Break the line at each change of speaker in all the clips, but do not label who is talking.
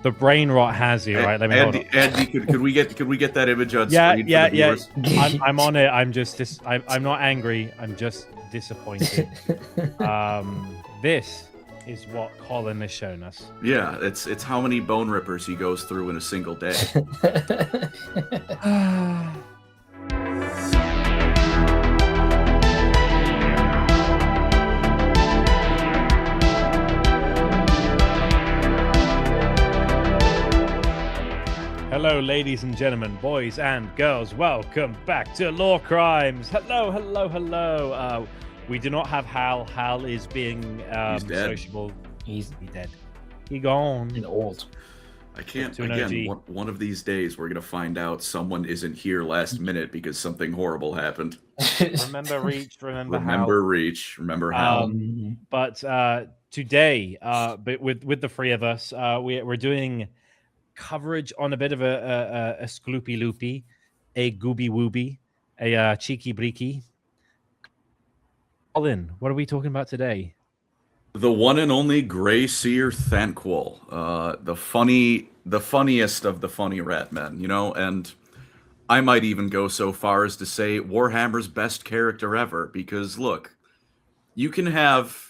The brain rot has you, right? Let me hold on.
Andy, could we get that image on
Yeah,
screen
yeah,
for the
yeah.
viewers?
I'm on it. I'm not angry. I'm just disappointed. This is what Colin has shown us.
Yeah, it's how many bone rippers he goes through in a single day.
Hello, ladies and gentlemen, boys and girls. Welcome back to LoreCrimes. Hello, hello, hello. We do not have Hal. Hal is being sociable.
He's
dead. He gone.
And old.
I can't. Again, one of these days we're gonna find out someone isn't here last minute because something horrible happened.
Remember Reach. Remember Hal.
Reach. Remember Hal.
But today, but with the three of us, we're doing coverage on a bit of a skloopy loopy, a gooby wooby, a cheeky breaky. Colin, what are we talking about today?
The one and only Grey Seer Thanquil, the funniest of the funny rat men, you know, and I might even go so far as to say Warhammer's best character ever, because look, you can have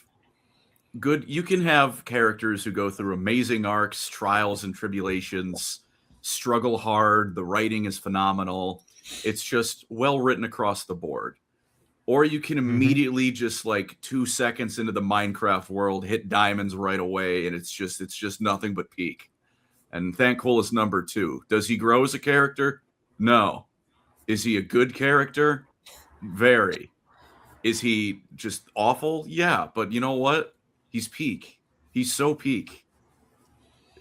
characters who go through amazing arcs, trials and tribulations, struggle hard, the writing is phenomenal, it's just well written across the board. Or you can immediately just like 2 seconds into the Minecraft world hit diamonds right away, and it's just nothing but peak. And Thanquil is number 2. Does he grow as a character? No. Is he a good character? Very. Is he just awful? Yeah, but you know what? He's peak. He's so peak.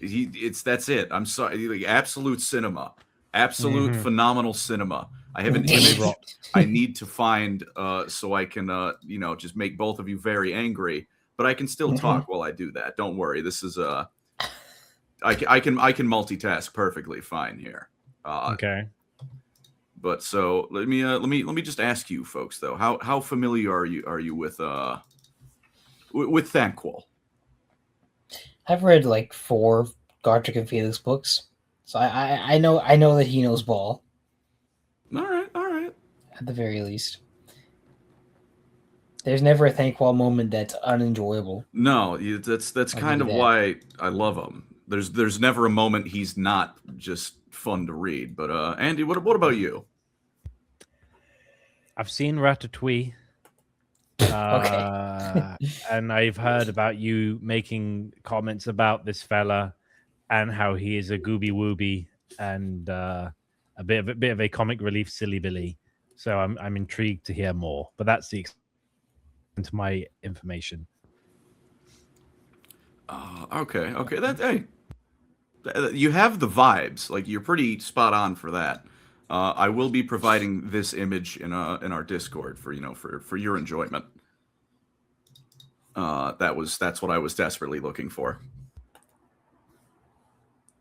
That's it. I'm sorry. Like, absolute cinema. Absolute phenomenal cinema. I have an image I need to find so I can just make both of you very angry, but I can still talk while I do that. Don't worry. This is I can multitask perfectly fine here.
Okay.
But so let me just ask you folks though. How familiar are you with Thanquil?
I've read like 4 Gotrek and Felix books, so I know that he knows ball.
All right.
At the very least, there's never a Thanquil moment that's unenjoyable.
No, that's kind of why I love him. There's never a moment he's not just fun to read. But Andy, what about you?
I've seen Ratatouille.
Okay.
And I've heard about you making comments about this fella and how he is a gooby wooby and a bit of a comic relief silly billy. So I'm intrigued to hear more. But that's the extent of my information.
Okay. Hey, you have the vibes. Like, you're pretty spot on for that. I will be providing this image in our Discord for your enjoyment. That's what I was desperately looking for.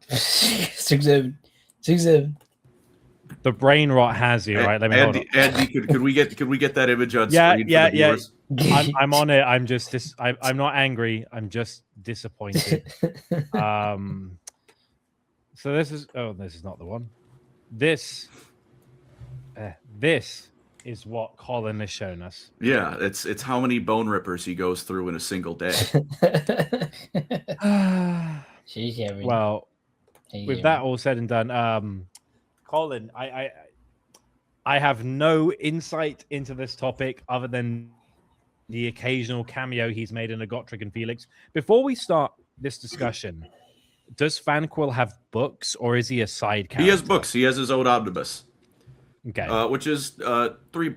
6-7.
The brain rot has you, right? Let me hold on.
Andy, could we get that image on
Yeah,
screen?
yeah,
for the
yeah.
viewers?
I'm on it. I'm not angry. I'm just disappointed. So this is not the one. This is what Colin has shown us.
Yeah, it's how many bone rippers he goes through in a single day.
Well, with that all said and done, Colin, I have no insight into this topic other than the occasional cameo he's made in a Gotrek and Felix. Before we start this discussion, does Thanquil have books or is he a side character?
He has books. He has his own omnibus.
Okay.
Which is 3,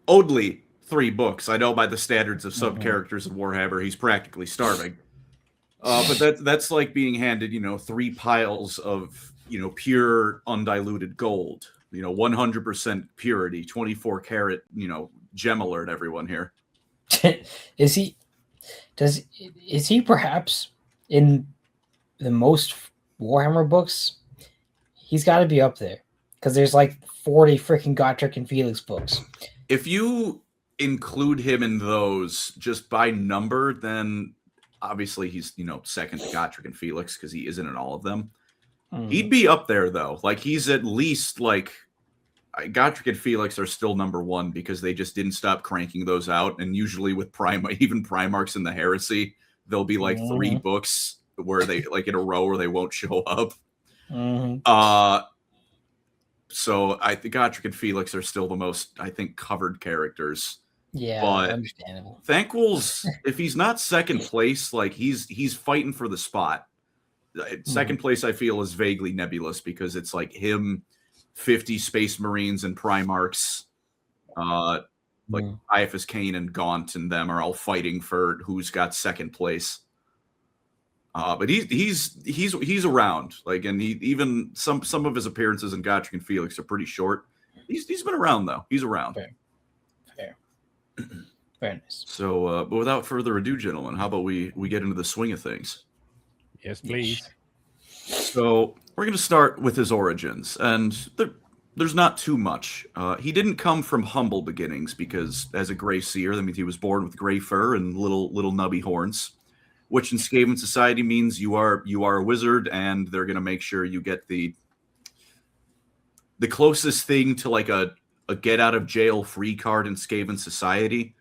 oddly 3 books. I know by the standards of some characters in Warhammer, he's practically starving. But that's like being handed, 3 piles of, pure undiluted gold. 100% purity, 24 karat, gem alert, everyone here.
Is he perhaps in the most Warhammer books? He's got to be up there because there's like 40 freaking Gotrek and Felix books.
If you include him in those just by number, then obviously he's, second to Gotrek and Felix because he isn't in all of them. He'd be up there though. Like he's at least like Gotrek and Felix are still number one because they just didn't stop cranking those out. And usually with even Primarchs in the Heresy, there'll be like 3 books where they like in a row where they won't show up. So I think Gotrek and Felix are still the most, I think, covered characters.
Yeah,
but
understandable.
Thanquil's, if he's not second place, like he's fighting for the spot. Second place, I feel, is vaguely nebulous because it's like him, 50 Space Marines and Primarchs, like Iaphes Kane and Gaunt and them are all fighting for who's got second place. But he's around, like, and even some of his appearances in Gotrek and Felix are pretty short. He's been around though. He's around.
Fair. Very nice.
So, but without further ado, gentlemen, how about we get into the swing of things?
Yes, please.
So we're going to start with his origins, and there's not too much. He didn't come from humble beginnings because, as a Grey Seer, that means he was born with gray fur and little nubby horns, which in Skaven society means you are a wizard, and they're going to make sure you get the closest thing to like a get out of jail free card in Skaven society,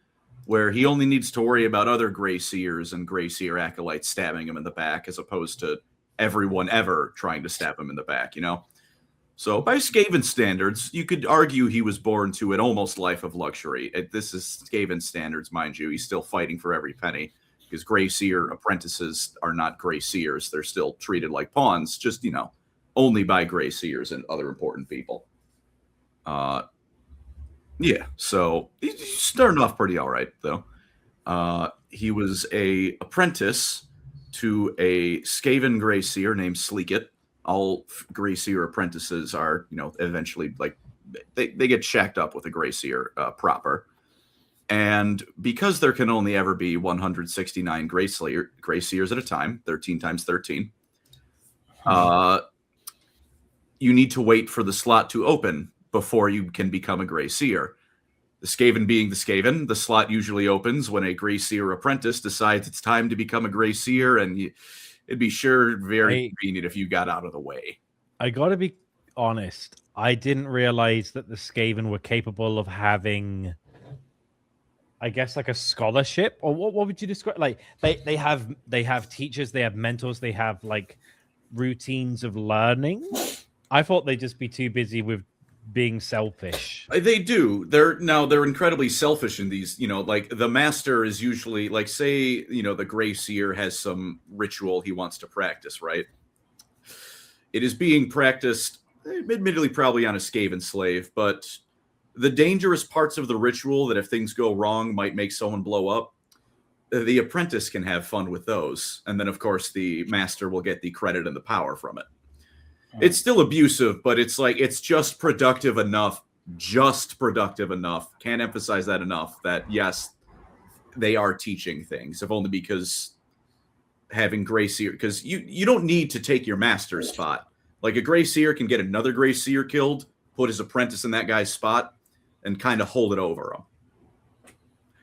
where he only needs to worry about other Grey Seers and Grey Seer acolytes stabbing him in the back, as opposed to everyone ever trying to stab him in the back, So by Skaven standards, you could argue he was born to an almost life of luxury. This is Skaven standards, mind you. He's still fighting for every penny because Grey Seer apprentices are not Grey Seers. They're still treated like pawns, just, only by Grey Seers and other important people. Yeah, so he's starting off pretty all right, though. He was a apprentice to a Skaven Grey Seer named Sleekit. All Grey Seer apprentices are, eventually, like, they get shacked up with a Grey Seer proper. And because there can only ever be 169 Grey Seers at a time, 13 times 13, you need to wait for the slot to open before you can become a Grey Seer. The Skaven being the Skaven, the slot usually opens when a Grey Seer apprentice decides it's time to become a Grey Seer, and it'd be very convenient if you got out of the way.
I gotta be honest, I didn't realize that the Skaven were capable of having, I guess, like a scholarship, or what would you describe? Like they have teachers, they have mentors, they have like routines of learning. I thought they'd just be too busy with being selfish.
They do. They're incredibly selfish in these, like the master is usually like, say, the Grey Seer has some ritual he wants to practice, right? It is being practiced, admittedly, probably on a Skaven slave, but the dangerous parts of the ritual that if things go wrong might make someone blow up, the apprentice can have fun with those. And then, of course, the master will get the credit and the power from it. It's still abusive, but it's like, it's just productive enough. Can't emphasize that enough, that yes, they are teaching things, if only because having Grey Seer, because you don't need to take your master's spot. Like a Grey Seer can get another Grey Seer killed, put his apprentice in that guy's spot, and kind of hold it over him.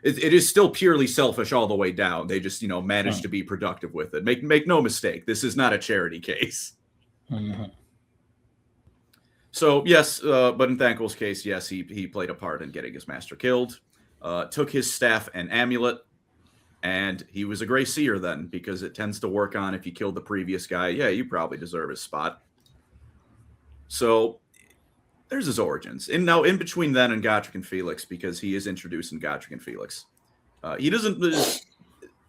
It is still purely selfish all the way down. They just, manage to be productive with it. Make no mistake, this is not a charity case. So yes, but in Thanquil's case, yes, he played a part in getting his master killed, took his staff and amulet, and he was a Grey Seer then, because it tends to work on if you killed the previous guy, yeah, you probably deserve his spot. So there's his origins. And now in between then and Gotrek and Felix, because he is introduced in Gotrek and Felix,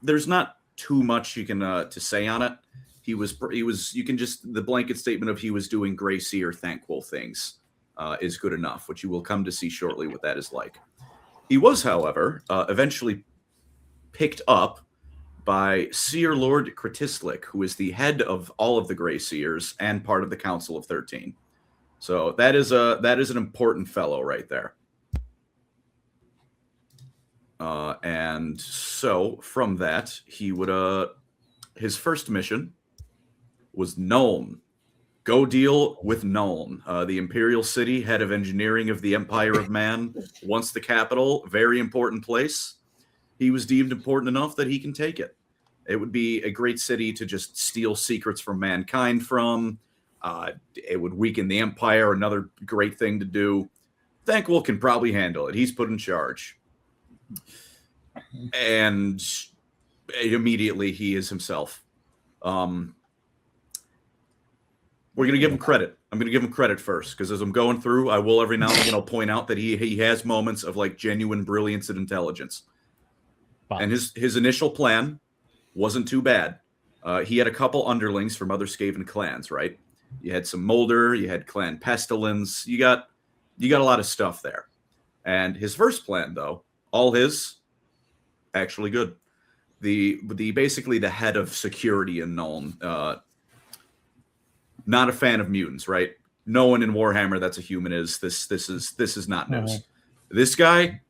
there's not too much you can to say on it. He was you can just, the blanket statement of he was doing Grey Seer Thanquil things is good enough, which you will come to see shortly what that is like. He was, however, eventually picked up by Seer Lord Kritislik, who is the head of all of the Grey Seers and part of the Council of 13. So that is an important fellow right there. And so from that, he would his first mission was Nuln. Go deal with Nuln, the Imperial City, head of engineering of the Empire of Man, once the capital, very important place. He was deemed important enough that he can take it. It would be a great city to just steal secrets from mankind from. It would weaken the Empire, another great thing to do. Thanquil can probably handle it. He's put in charge. And immediately he is himself. We're going to give him credit. I'm going to give him credit first, because as I'm going through, I will every now and again I'll point out that he has moments of like genuine brilliance and intelligence. Wow. And his initial plan wasn't too bad. He had a couple underlings from other Skaven clans, right? You had some Molder, you had Clan Pestilence, you got a lot of stuff there. And his first plan, though, all his, actually good. The basically the head of security in Nuln, not a fan of mutants, right? No one in Warhammer that's a human is. This is not news. This guy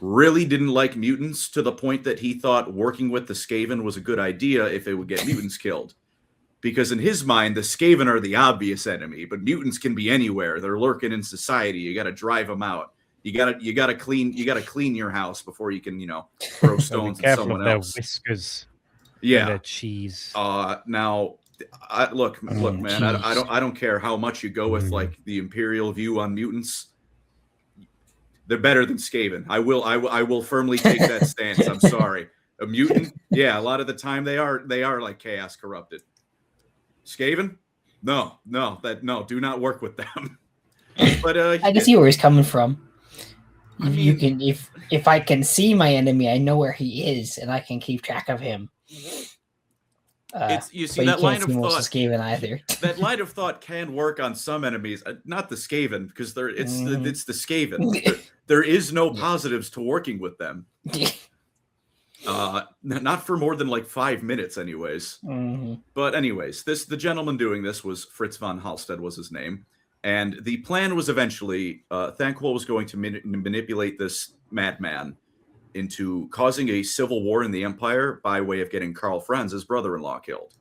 really didn't like mutants to the point that he thought working with the Skaven was a good idea if it would get mutants killed. Because in his mind, the Skaven are the obvious enemy, but mutants can be anywhere. They're lurking in society. You got to drive them out. You got to clean your house before you can, throw stones at someone else.
Their whiskers.
Yeah.
And their cheese.
Now, look, man. I don't care how much you go with like the Imperial view on mutants. They're better than Skaven. I will firmly take that stance. I'm sorry. A mutant, yeah, a lot of the time they are like chaos corrupted. Skaven, no, do not work with them. But
I can see where he's coming from. You can, if I can see my enemy, I know where he is, and I can keep track of him.
You see that line of thought.
Skaven either.
That line of thought can work on some enemies, not the Skaven, because it's the Skaven. There is no positives to working with them. Not for more than like 5 minutes, anyways. But anyways, the gentleman doing this was Fritz von Halstead was his name, and the plan was eventually Thanquil was going to manipulate this madman into causing a civil war in the Empire by way of getting Karl Franz, his brother-in-law, killed.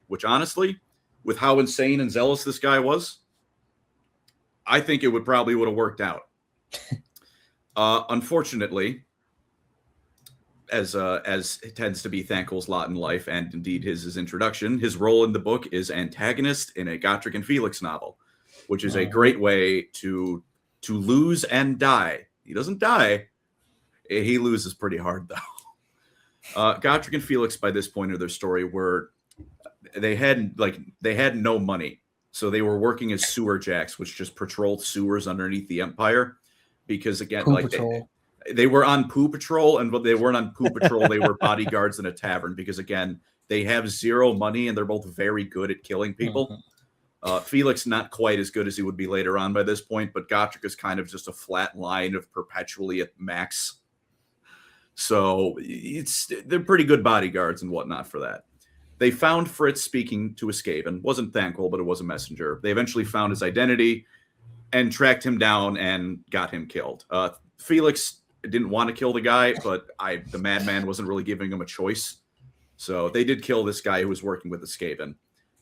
Which honestly, with how insane and zealous this guy was, I think it would have worked out. Unfortunately, as it tends to be Thanquil's lot in life, and indeed his introduction, his role in the book is antagonist in a Gotrek and Felix novel, which is a great way to lose and die. He doesn't die. He loses pretty hard, though. Gotrek and Felix, by this point of their story, they had no money, so they were working as sewer jacks, which just patrolled sewers underneath the Empire. Because again, they were on poo patrol, and they weren't on poo patrol. They were bodyguards in a tavern. Because again, they have zero money, and they're both very good at killing people. Felix not quite as good as he would be later on by this point, but Gotrek is kind of just a flat line of perpetually at max. So they're pretty good bodyguards and whatnot for that. They found Fritz speaking to a Skaven. Wasn't Thanquil, but it was a messenger. They eventually found his identity and tracked him down and got him killed. Felix didn't want to kill the guy, but the madman wasn't really giving him a choice. So they did kill this guy who was working with the Skaven.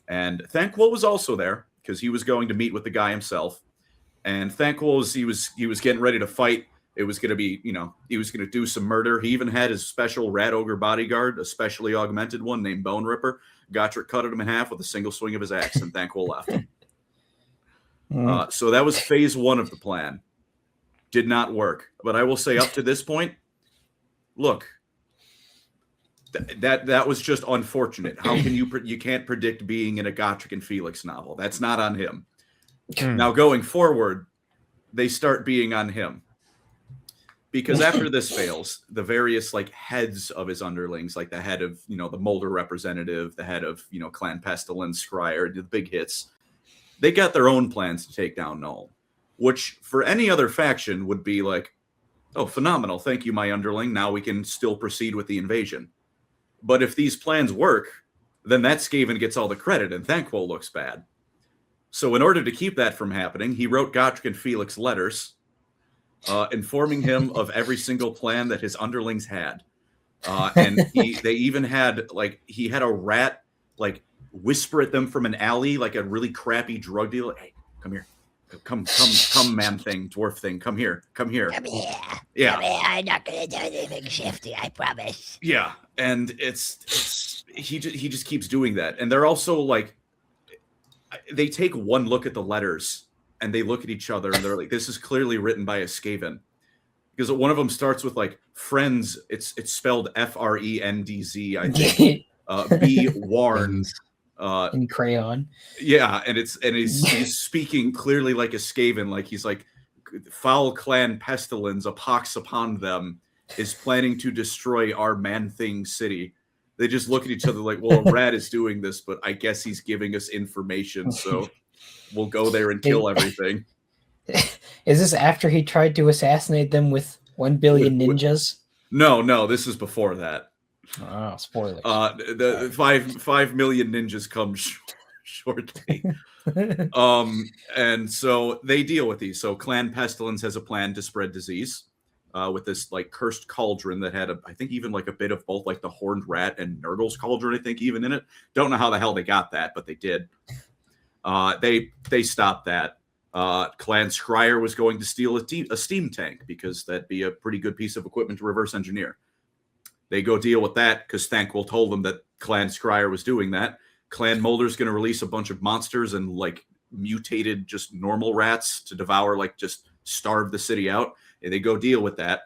And Thanquil was also there because he was going to meet with the guy himself. And Thanquil he was getting ready to fight. It was going to be, he was going to do some murder. He even had his special rat ogre bodyguard, a specially augmented one named Bone Ripper. Gotrek cut him in half with a single swing of his axe, and Thanquil left. So that was phase one of the plan. Did not work. But I will say up to this point, look, that was just unfortunate. How can you can't predict being in a Gotrek and Felix novel. That's not on him. Now going forward, they start being on him. Because after this fails, the various heads of his underlings, like the head of, the Molder representative, the head of, Clan Pestilence, Scryer, the big hits, they got their own plans to take down Nuln, which for any other faction would be like, oh, phenomenal. Thank you, my underling. Now we can still proceed with the invasion. But if these plans work, then that Skaven gets all the credit and Thanquil looks bad. So in order to keep that from happening, he wrote Gotrek and Felix letters informing him of every single plan that his underlings had. And they even had, he had a rat, whisper at them from an alley, like a really crappy drug dealer. Hey, come here. Come, man thing, dwarf thing. Come here.
Come here.
Yeah.
Come here. I'm not going to do anything shifty, I promise.
Yeah. And it's he just keeps doing that. And they're also like, they take one look at the letters and they look at each other and they're like, this is clearly written by a Skaven. Because one of them starts with like friends. It's spelled FRENDZ, I think. B Warns.
In crayon.
Yeah, and he's speaking clearly like a Skaven, like he's like, foul clan pestilence, a pox upon them, is planning to destroy our man-thing city. They just look at each other like, well, a rat is doing this, but I guess he's giving us information, so we'll go there and kill everything.
Is this after he tried to assassinate them with 1 billion ninjas?
No, this is before that.
Oh, spoilers.
The 5 million ninjas come shortly. And so they deal with these. So Clan Pestilence has a plan to spread disease with this like cursed cauldron that had I think even like a bit of both like the horned rat and Nurgle's cauldron, I think, even in it. Don't know how the hell they got that, but they did. They stopped that. Clan Scryer was going to steal a steam tank because that'd be a pretty good piece of equipment to reverse engineer. They go deal with that because Thanquil told them that Clan Scryer was doing that. Clan Molder's going to release a bunch of monsters and like mutated just normal rats to devour, like just starve the city out. And they go deal with that.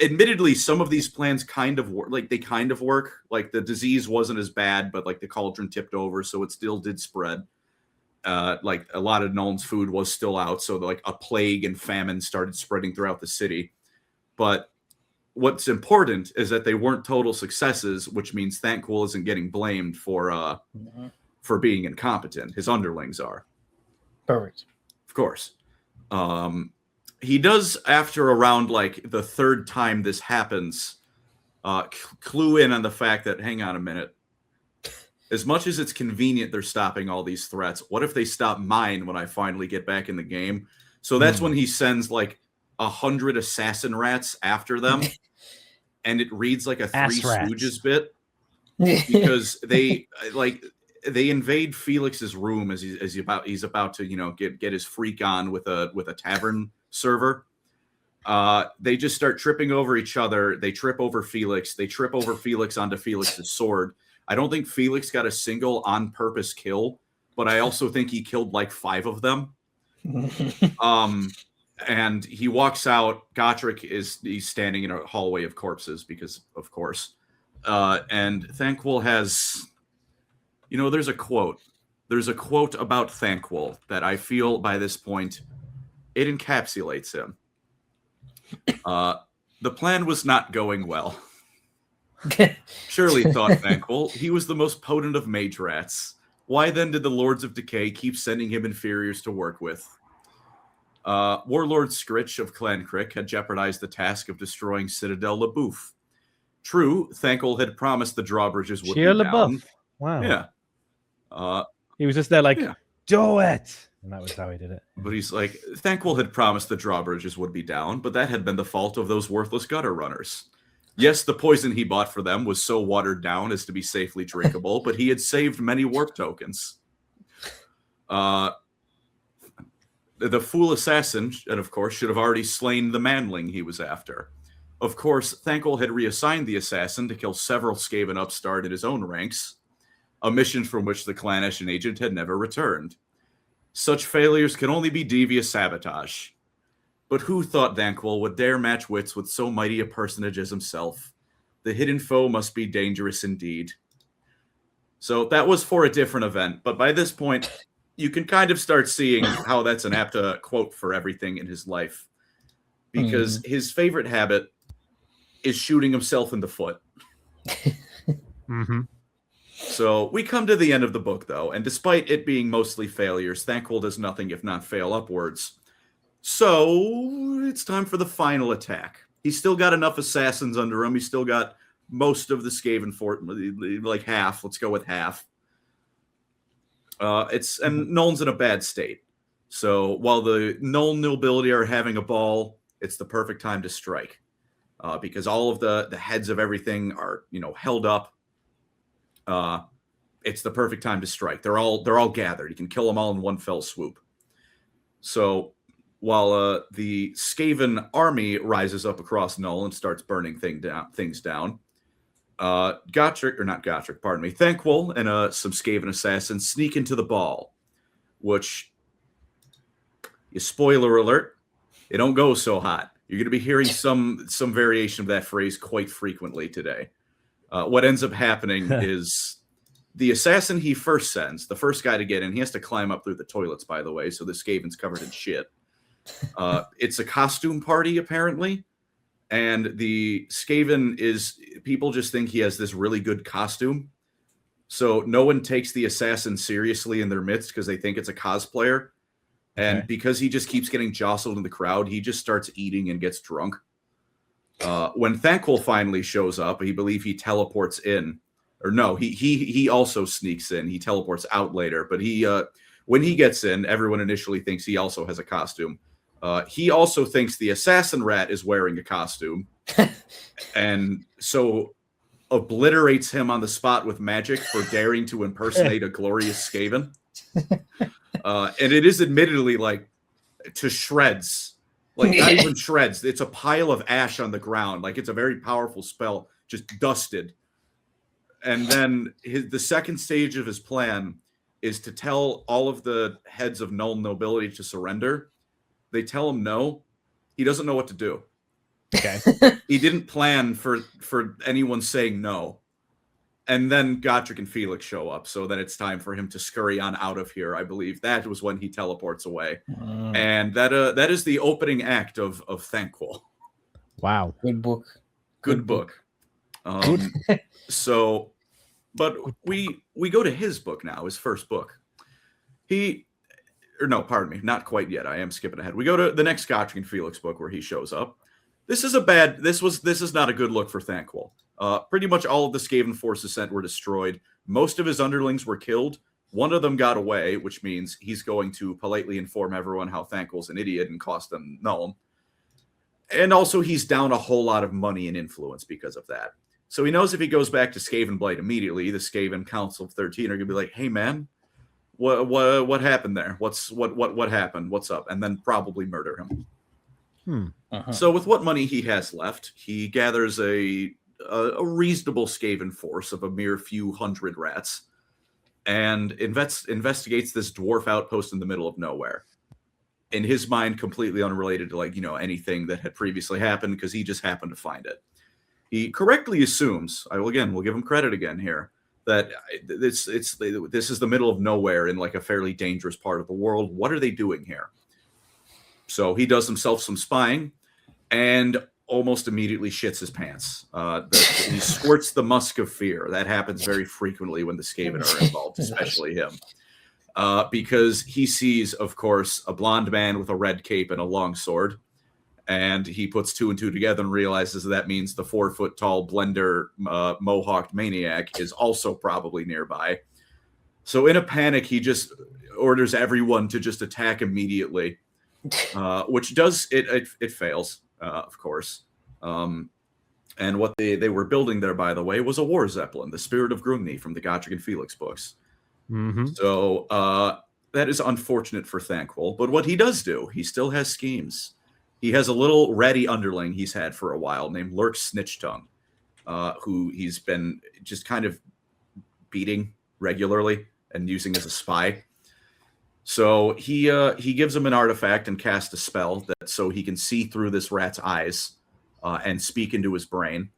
Admittedly, some of these plans kind of work. Like they kind of work. Like the disease wasn't as bad, but like the cauldron tipped over, so it still did spread. Like a lot of Nuln's food was still out, so like a plague and famine started spreading throughout the city. But what's important is that they weren't total successes, which means Thanquil isn't getting blamed for being incompetent. His underlings are.
Perfect.
Of course. He does, after around like the third time this happens, clue in on the fact that, hang on a minute, as much as it's convenient they're stopping all these threats, what if they stop mine when I finally get back in the game? So that's when he sends like 100 assassin rats after them. And it reads like a Three Stooges bit because they invade Felix's room as he's about to get his freak on with a tavern server. They just start tripping over each other. They trip over Felix. They trip over Felix onto Felix's sword. I don't think Felix got a single on purpose kill, but I also think he killed like 5 of them. And he walks out. Gotrek he's standing in a hallway of corpses because, of course. And Thanquil has, there's a quote. There's a quote about Thanquil that I feel by this point, it encapsulates him. The plan was not going well. Surely, thought Thanquil, he was the most potent of mage rats. Why then did the Lords of Decay keep sending him inferiors to work with? Warlord Scritch of Clan Crick had jeopardized the task of destroying Citadel LaBouffe. True, Thanquil had promised the drawbridges would be down.
Wow.
Yeah.
He was just there like, do it! And that was how he did it.
But he's like, Thanquil had promised the drawbridges would be down, but that had been the fault of those worthless gutter runners. Yes, the poison he bought for them was so watered down as to be safely drinkable, but he had saved many warp tokens. The fool assassin, and of course, should have already slain the manling he was after. Of course, Thanquil had reassigned the assassin to kill several Skaven upstart in his own ranks, a mission from which the Clannish agent had never returned. Such failures can only be devious sabotage. But who thought Thanquil would dare match wits with so mighty a personage as himself? The hidden foe must be dangerous indeed. So that was for a different event, but by this point, you can kind of start seeing how that's an apt quote for everything in his life. Because his favorite habit is shooting himself in the foot. So we come to the end of the book, though, and despite it being mostly failures, Thanquil does nothing if not fail upwards. So it's time for the final attack. He's still got enough assassins under him. He's still got most of the Skaven fort, like half. Let's go with half. And Nuln's in a bad state. So while the Nuln nobility are having a ball, it's the perfect time to strike. Because all of the heads of everything are, held up. It's the perfect time to strike. They're all gathered. You can kill them all in one fell swoop. So while the Skaven army rises up across Nuln and starts burning things down, Gotrek, or not Gotrek, pardon me, Thanquil and some Skaven assassins sneak into the ball, which, spoiler alert, it don't go so hot. You're going to be hearing some variation of that phrase quite frequently today. What ends up happening is the assassin he first sends, the first guy to get in, he has to climb up through the toilets, by the way, so the Skaven's covered in shit. It's a costume party, apparently. And the Skaven people just think he has this really good costume. So no one takes the assassin seriously in their midst because they think it's a cosplayer. And because he just keeps getting jostled in the crowd, he just starts eating and gets drunk. When Thanquil finally shows up, he believes he teleports in. Or no, he also sneaks in. He teleports out later. But when he gets in, everyone initially thinks he also has a costume. He also thinks the assassin rat is wearing a costume, and so obliterates him on the spot with magic for daring to impersonate a glorious Skaven. And it is admittedly like to shreds, like not even shreds. It's a pile of ash on the ground. Like it's a very powerful spell, just dusted. And then the second stage of his plan is to tell all of the heads of Nuln nobility to surrender. They tell him no. He doesn't know what to do.
Okay.
He didn't plan for anyone saying no. And then Gotrek and Felix show up, so then it's time for him to scurry on out of here, I believe. That was when he teleports away. And that is the opening act of Thanquil.
Wow.
Good book.
Good book. So, but we go to his book now, his first book. No, pardon me, not quite yet. I am skipping ahead. We go to the next Gotrek and Felix book where he shows up. This is not a good look for Thanquil. Pretty much all of the Skaven forces sent were destroyed. Most of his underlings were killed. One of them got away, which means he's going to politely inform everyone how Thanquil's an idiot and cost them Nuln. And also he's down a whole lot of money and influence because of that. So he knows if he goes back to Skaven Blight immediately, the Skaven Council of 13 are going to be like, hey man, what happened there? What happened? What's up? And then probably murder him. So with what money he has left, he gathers a reasonable Skaven force of a mere few hundred rats and investigates this dwarf outpost in the middle of nowhere. In his mind, completely unrelated to anything that had previously happened, because he just happened to find it. He correctly assumes, we'll give him credit again here, that this is the middle of nowhere in like a fairly dangerous part of the world. What are they doing here? So he does himself some spying and almost immediately shits his pants. He squirts the musk of fear. That happens very frequently when the Skaven are involved, especially him. Because he sees, of course, a blonde man with a red cape and a long sword. And he puts two and two together and realizes that means the 4-foot-tall blender mohawked maniac is also probably nearby. So in a panic, he just orders everyone to just attack immediately, which does it fails, of course. And what they were building there, by the way, was a war zeppelin, the Spirit of Grungni from the Gotrek and Felix books. So that is unfortunate for Thanquil. But what he does do, he still has schemes. He has a little ratty underling he's had for a while named Lurk Snitchtongue, who he's been just kind of beating regularly and using as a spy. So he gives him an artifact and casts a spell so he can see through this rat's eyes and speak into his brain.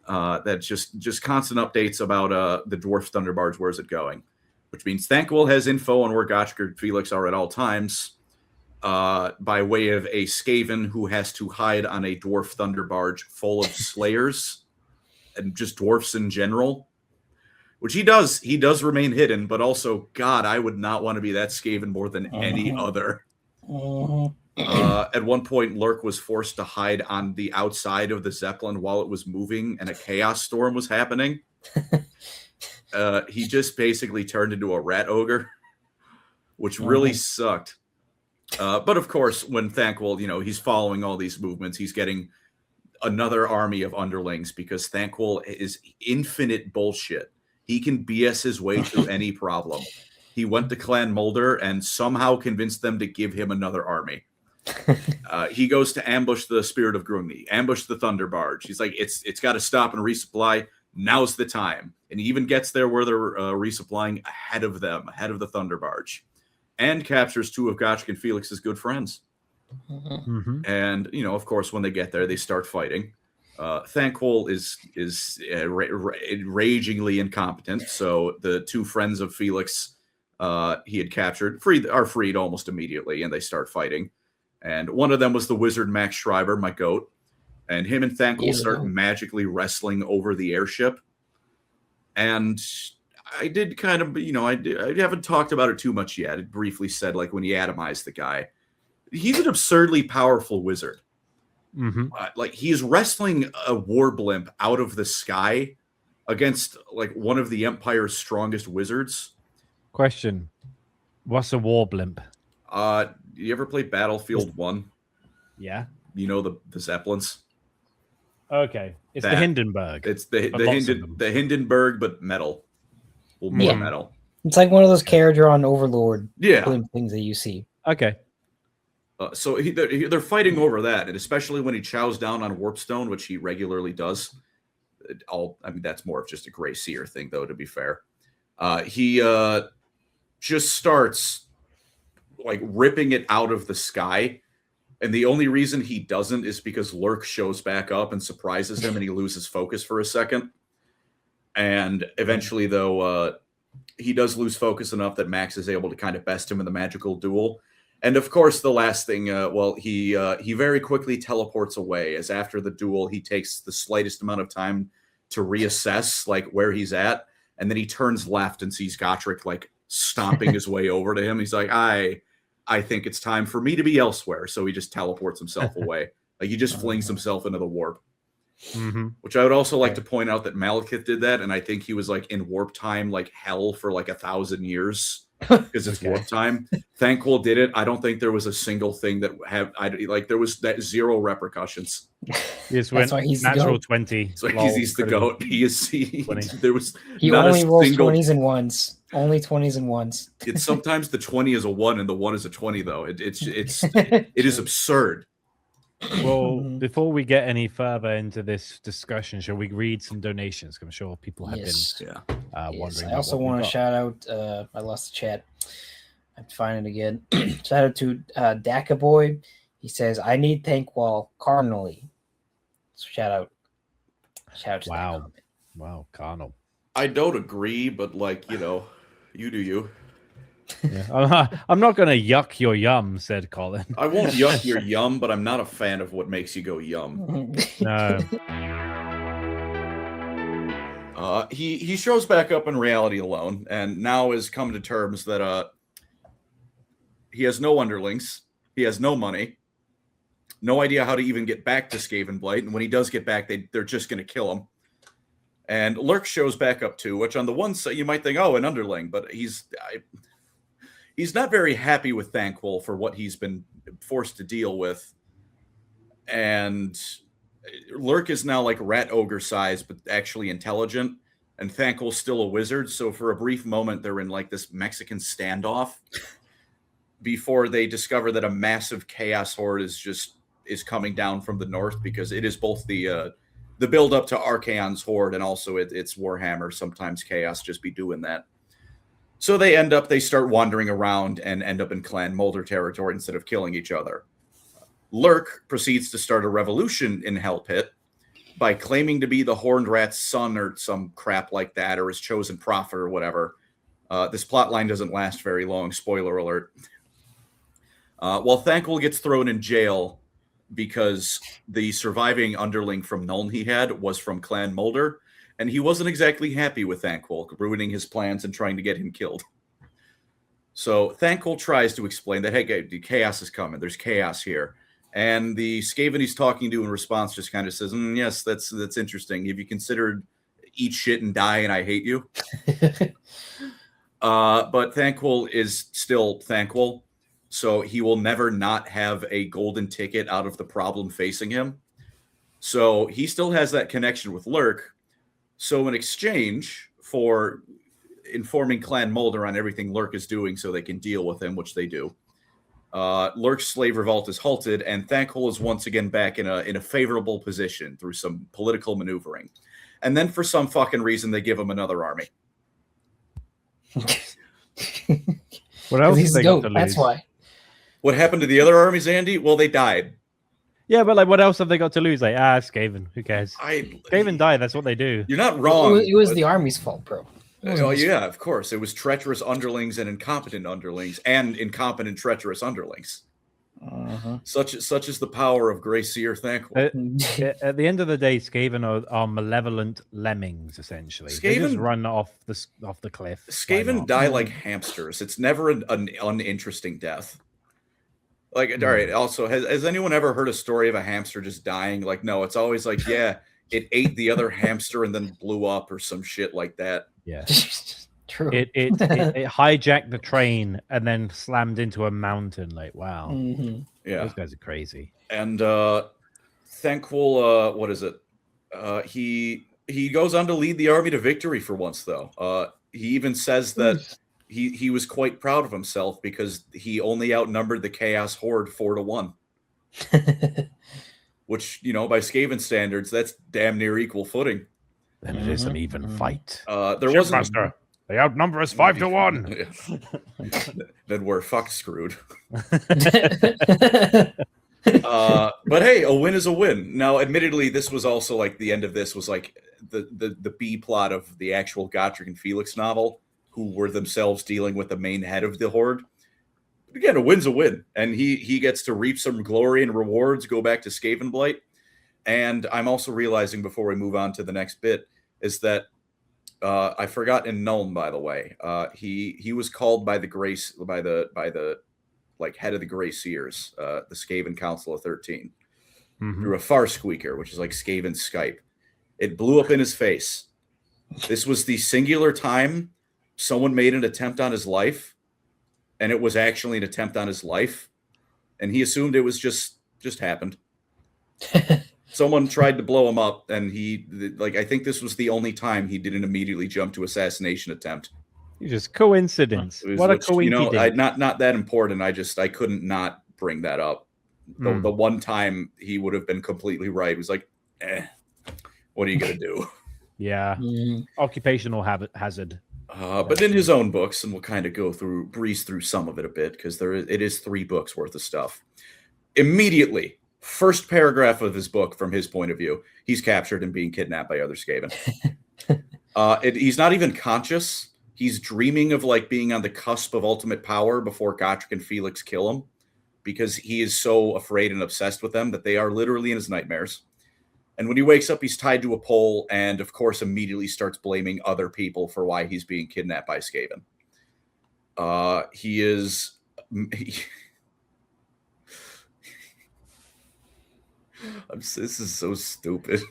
That just constant updates about the dwarf Thunderbarge. Where's it going? Which means Thanquil has info on where Gotrek and Felix are at all times. By way of a Skaven who has to hide on a dwarf Thunderbarge full of slayers and just dwarfs in general, which he does. He does remain hidden, but also, God, I would not want to be that Skaven more than any other. At one point, Lurk was forced to hide on the outside of the Zeppelin while it was moving and a chaos storm was happening. He just basically turned into a rat ogre, which really sucked. But of course, when Thanquil, he's following all these movements, he's getting another army of underlings because Thanquil is infinite bullshit. He can BS his way through any problem. He went to Clan Mulder and somehow convinced them to give him another army. He goes to ambush the Spirit of Grungni, ambush the Thunderbarge. He's like, it's got to stop and resupply. now's the time. And he even gets there where they're resupplying ahead of them, ahead of the Thunder Barge, and captures 2 of Gotrek and Felix's good friends.
Mm-hmm.
And, you know, of course, when they get there, they start fighting. Thanquil is ragingly incompetent. So the 2 friends of Felix he had captured are freed almost immediately, and they start fighting. And one of them was the wizard Max Schreiber, my goat. And him and Thanquil start magically wrestling over the airship. And I did kind of, you know, I haven't talked about it too much yet. It briefly said, like, when he atomized the guy, he's an absurdly powerful wizard.
Mm-hmm.
Like, he's wrestling a war blimp out of the sky against, like, one of the Empire's strongest wizards.
Question: what's a war blimp?
You ever play Battlefield 1?
Yeah.
You know the Zeppelins?
Okay. It's the Hindenburg.
It's the Hindenburg, but metal. Well, more metal.
It's like one of those Caradron Overlord
blimp
things that you see.
Okay.
So they're fighting over that, and especially when he chows down on Wormstone, which he regularly does. I mean, that's more of just a Grey Seer thing, though, to be fair. He just starts like ripping it out of the sky, and the only reason he doesn't is because Lurk shows back up and surprises him, and he loses focus for a second. And eventually, though, he does lose focus enough that Max is able to kind of best him in the magical duel. And of course, the last thing, he very quickly teleports away, as after the duel, he takes the slightest amount of time to reassess like where he's at, and then he turns left and sees Gotrek like stomping his way over to him. He's like, I think it's time for me to be elsewhere. So he just teleports himself away. Like, he just flings himself into the warp.
Mm-hmm.
Which I would also like to point out that Malekith did that, and I think he was like in warp time like hell for like 1,000 years. Because it's warp time. Thanquil did it. I don't think there was a single thing that there was that 0 repercussions.
Yes, went natural 20.
So he's the goat. There was
he
not
only
a
rolls
single
20s and 1s. Only 20s and 1s.
It's sometimes the 20 is a 1 and the 1 is a 20 though. It is absurd.
Well, before we get any further into this discussion, shall we read some donations? I'm sure people have been wondering.
I also want to shout out, I lost the chat. I have to find it again. Shout out to Daka Boy. He says, I need Thanquil carnally. So shout out to that comment.
Wow, carnal.
I don't agree, but like, you know, you do you.
Yeah. I'm not going to yuck your yum, said Colin.
I won't yuck your yum, but I'm not a fan of what makes you go yum.
No.
He shows back up in reality alone, and now has come to terms that he has no underlings, he has no money, no idea how to even get back to Skavenblight, and when he does get back, they're just going to kill him. And Lurk shows back up too, which on the one side you might think, oh, an underling, but he's not very happy with Thanquil for what he's been forced to deal with. And Lurk is now like rat ogre size, but actually intelligent. And Thanquil's still a wizard. So for a brief moment, they're in like this Mexican standoff before they discover that a massive chaos horde is coming down from the north, because it is both the build up to Archaon's horde and also it's Warhammer. Sometimes chaos just be doing that. So they start wandering around and end up in Clan Mulder territory instead of killing each other. Lurk proceeds to start a revolution in Hell Pit by claiming to be the Horned Rat's son or some crap like that, or his chosen prophet or whatever. This plot line doesn't last very long, spoiler alert. While Thanquil gets thrown in jail because the surviving underling from Nuln he had was from Clan Mulder, and he wasn't exactly happy with Thanquil, ruining his plans and trying to get him killed. So Thanquil tries to explain that, hey, chaos is coming. There's chaos here. And the Skaven he's talking to in response just kind of says, yes, that's interesting. Have you considered eat shit and die and I hate you? But Thanquil is still Thanquil, so he will never not have a golden ticket out of the problem facing him. So he still has that connection with Lurk. So in exchange for informing Clan Mulder on everything Lurk is doing so they can deal with him, which they do, Lurk's slave revolt is halted, and Thanquil is once again back in a favorable position through some political maneuvering. and then for some fucking reason they give him another army.
What else?
He's a goat. That's why.
What happened to the other armies, Andy? Well, they died.
Yeah, but like, what else have they got to lose? Like, Skaven. Who cares? Skaven died. That's what they do.
You're not wrong.
It was the army's fault, bro.
Oh yeah, of course. It was treacherous underlings and incompetent underlings, and incompetent, treacherous underlings. Such is the power of Grey Seer Thanquil.
At the end of the day, Skaven are malevolent lemmings, essentially. They just run off the cliff.
Skaven die like hamsters. It's never an uninteresting death. Like, all right. Also, has anyone ever heard a story of a hamster just dying? Like, no. It's always like, yeah, it ate the other hamster and then blew up or some shit like that.
Yeah.
True.
It hijacked the train and then slammed into a mountain. Like, wow.
Yeah,
those guys are crazy.
And Thanquil, what is it? He goes on to lead the army to victory for once, though. He even says that he was quite proud of himself because he only outnumbered the Chaos Horde 4-1. Which, by Skaven standards, that's damn near equal footing.
Then it is an even fight.
There wasn't.
Master, they outnumber us 5-1.
Then we're fucked screwed. But hey, a win is a win. Now, admittedly, this was also like the end of this was like the B plot of the actual Gotrek and Felix novel, who were themselves dealing with the main head of the Horde. But again, a win's a win, and he gets to reap some glory and rewards, go back to Skavenblight. And I'm also realizing before we move on to the next bit is that I forgot in Nuln, by the way, he was called by the like head of the Grey Seers, the Skaven Council of 13, through a far squeaker, which is like Skaven Skype. It blew up in his face. This was the singular time someone made an attempt on his life, and it was actually an attempt on his life, and he assumed it was just happened. Someone tried to blow him up, and I think this was the only time he didn't immediately jump to assassination attempt.
Just coincidence. What a coincidence.
Not that important. I couldn't not bring that up. The one time he would have been completely right. It was like, what are you going to do?
Yeah. Occupational hazard.
But in his own books, and we'll kind of breeze through some of it a bit, because it is 3 books worth of stuff. Immediately, first paragraph of his book, from his point of view, he's captured and being kidnapped by other Skaven. He's not even conscious. He's dreaming of like being on the cusp of ultimate power before Gotrek and Felix kill him, because he is so afraid and obsessed with them that they are literally in his nightmares. And when he wakes up, he's tied to a pole and, of course, immediately starts blaming other people for why he's being kidnapped by Skaven. This is so stupid.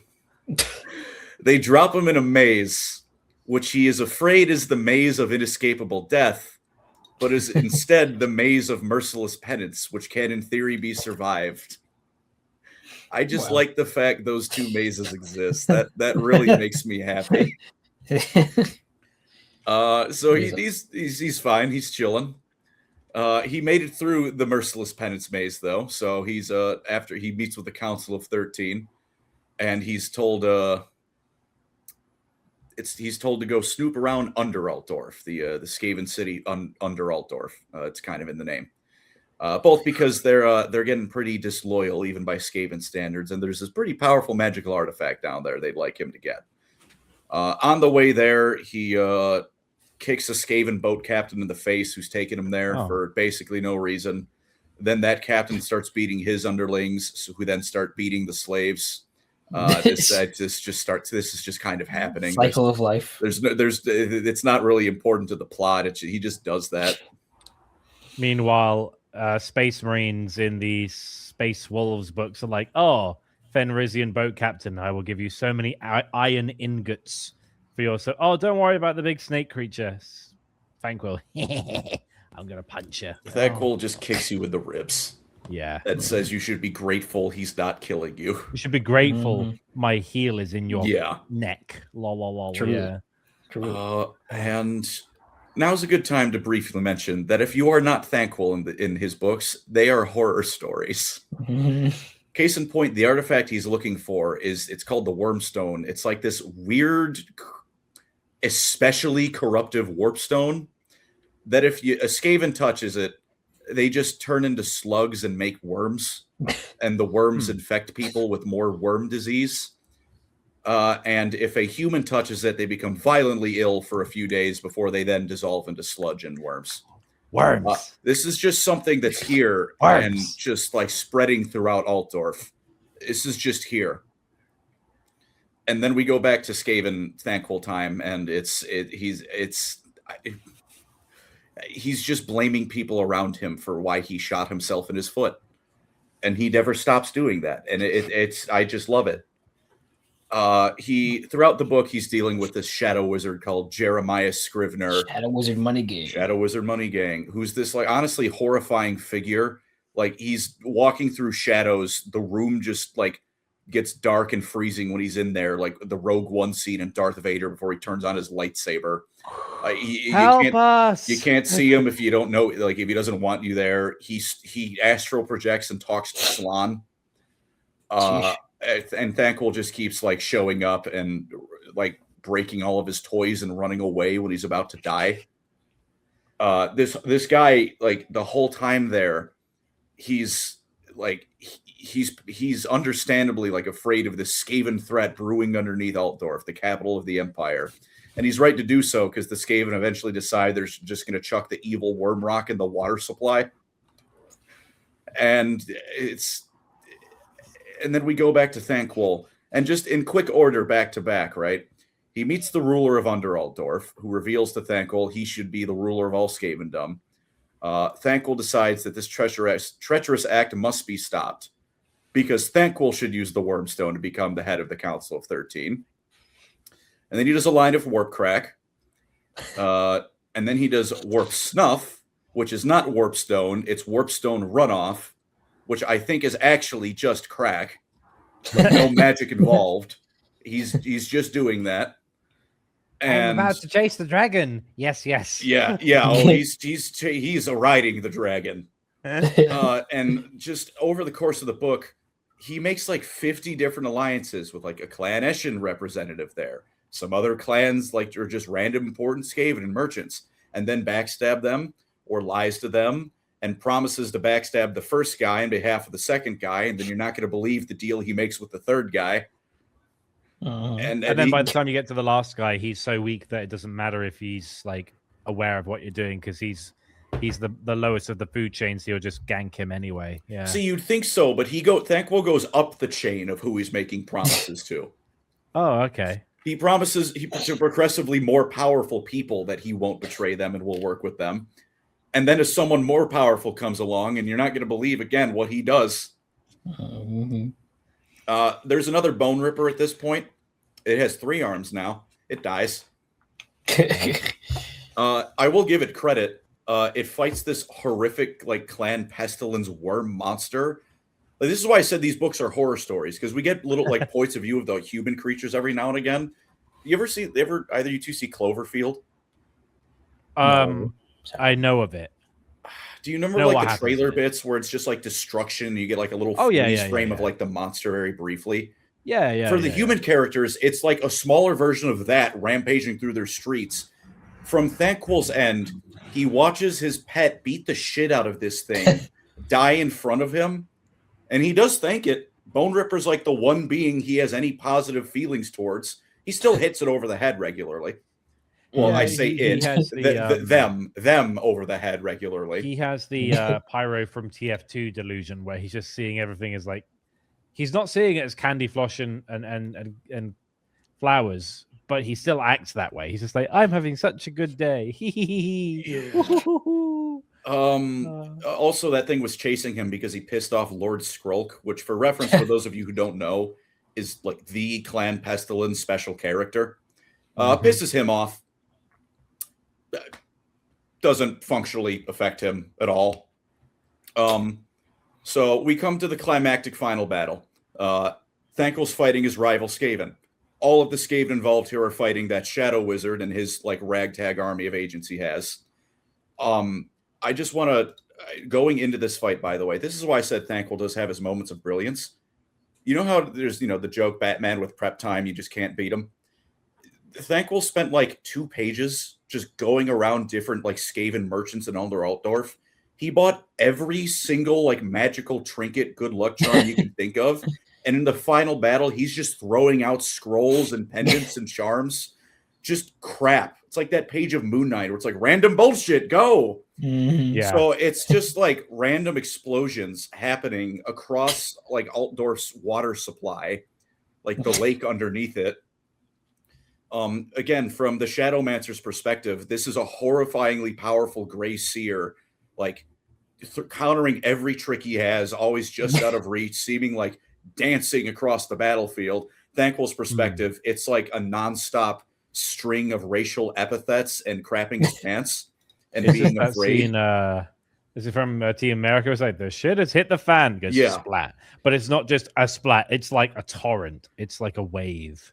They drop him in a maze, which he is afraid is the maze of inescapable death, but is instead the maze of merciless penance, which can, in theory, be survived. I just like the fact those 2 mazes exist. That really makes me happy. So he's fine. He's chilling. He made it through the merciless penance maze, though. So he's after he meets with the Council of 13, and he's told he's told to go snoop around under Altdorf, the Skaven city under Altdorf. It's kind of in the name. Both because they're getting pretty disloyal even by Skaven standards, and there's this pretty powerful magical artifact down there they'd like him to get. On the way there, he kicks a Skaven boat captain in the face who's taking him there for basically no reason. Then that captain starts beating his underlings, who then start beating the slaves. This is just kind of happening.
Cycle of life.
It's not really important to the plot. He just does that.
Meanwhile, Space Marines in the Space Wolves books are like, oh, Fenrisian boat captain, I will give you so many iron ingots for your... Oh, don't worry about the big snake creature. Thanquil. I'm going to punch you.
Thanquil just kicks you in the ribs.
Yeah.
That says you should be grateful he's not killing you.
You should be grateful my heel is in your neck. Lol.
True.
Yeah.
True.
And... now's a good time to briefly mention that if you are not Thanquil in his books, they are horror stories. Case in point, the artifact he's looking for it's called the Wormstone. It's like this weird, especially corruptive warpstone that if a Skaven touches it, they just turn into slugs and make worms, and the worms infect people with more worm disease. And if a human touches it, they become violently ill for a few days before they then dissolve into sludge and worms.
Worms.
This is just something that's here and just like spreading throughout Altdorf. This is just here. And then we go back to Skaven Thanquil time, and he's just blaming people around him for why he shot himself in his foot, and he never stops doing that. And I just love it. Throughout the book, he's dealing with this shadow wizard called Jeremiah Scrivener.
Shadow Wizard Money Gang, who's this like honestly horrifying figure. Like he's walking through shadows. The room just like gets dark and freezing when he's in there, like the Rogue One scene in Darth Vader before he turns on his lightsaber. You can't see him if you don't know, like if he doesn't want you there. He astral projects and talks to Slan. And Thanquil just keeps like showing up and like breaking all of his toys and running away when he's about to die. This guy, like the whole time there, he's understandably like afraid of this Skaven threat brewing underneath Altdorf, the capital of the Empire. And he's right to do so, because the Skaven eventually decide they're just going to chuck the evil worm rock in the water supply. And then we go back to Thanquil, and just in quick order, back to back, right? He meets the ruler of Under Altdorf, who reveals to Thanquil he should be the ruler of all Skavendom. Thanquil decides that this treacherous act must be stopped, because Thanquil should use the Wormstone to become the head of the Council of 13. And then he does a line of Warp Crack. And then he does Warp Snuff, which is not Warpstone, it's Warpstone Runoff, which I think is actually just crack. Like no magic involved. He's just doing that. And
I'm about to chase the dragon. Yes.
Yeah. Oh, he's riding the dragon. And just over the course of the book, he makes like 50 different alliances with like a Clan Eshin representative there. Some other clans like are just random important Skaven and merchants, and then backstab them or lies to them and promises to backstab the first guy on behalf of the second guy, and then you're not going to believe the deal he makes with the third guy.
And then by the time you get to the last guy, he's so weak that it doesn't matter if he's like aware of what you're doing, because he's the lowest of the food chain, so you'll just gank him anyway. Yeah.
See, you'd think so, but Thanquil goes up the chain of who he's making promises to.
Oh, okay.
He promises to progressively more powerful people that he won't betray them and will work with them. And then if someone more powerful comes along, and you're not going to believe, again, what he does. There's another Bone Ripper at this point. It has 3 arms now. It dies. I will give it credit. It fights this horrific like Clan Pestilence worm monster. Like, this is why I said these books are horror stories, because we get little like points of view of the human creatures every now and again. You ever either you two see Cloverfield?
No. I know of it.
Do you remember like the trailer bits where it's just like destruction? You get like a little frame of like the monster very briefly.
Yeah.
For the human characters, it's like a smaller version of that rampaging through their streets. From Thanquil's end, he watches his pet beat the shit out of this thing, die in front of him, and he does thank it. Bone Ripper's like the one being he has any positive feelings towards. He still hits it over the head regularly. Well, I say them over the head regularly.
He has the Pyro from TF2 delusion, where he's just seeing everything as like, he's not seeing it as candy floss and flowers, but he still acts that way. He's just like, I'm having such a good day.
Also, that thing was chasing him because he pissed off Lord Skrulk, which, for reference, for those of you who don't know, is like the Clan Pestilence special character. Pisses him off. Doesn't functionally affect him at all. So we come to the climactic final battle. Thanquil's fighting his rival Skaven. All of the Skaven involved here are fighting that Shadow Wizard and his like ragtag army of agents he has. I just want to, going into this fight, by the way, this is why I said Thanquil does have his moments of brilliance. You know how there's, the joke Batman with prep time, you just can't beat him? Thanquil spent like 2 pages just going around different like Skaven merchants in Altdorf. He bought every single like magical trinket, good luck charm you can think of. And in the final battle, he's just throwing out scrolls and pendants and charms. Just crap. It's like that page of Moon Knight where it's like random bullshit, go.
Yeah.
So it's just like random explosions happening across like Altdorf's water supply, like the lake underneath it. Again, from the Shadowmancer's perspective, this is a horrifyingly powerful Gray Seer, like countering every trick he has, always just out of reach, seeming like dancing across the battlefield. Thanquil's perspective, it's like a nonstop string of racial epithets and crapping his pants and being afraid.
Is it from Team America? It's like the shit has hit the fan. Goes splat, but it's not just a splat. It's like a torrent. It's like a wave,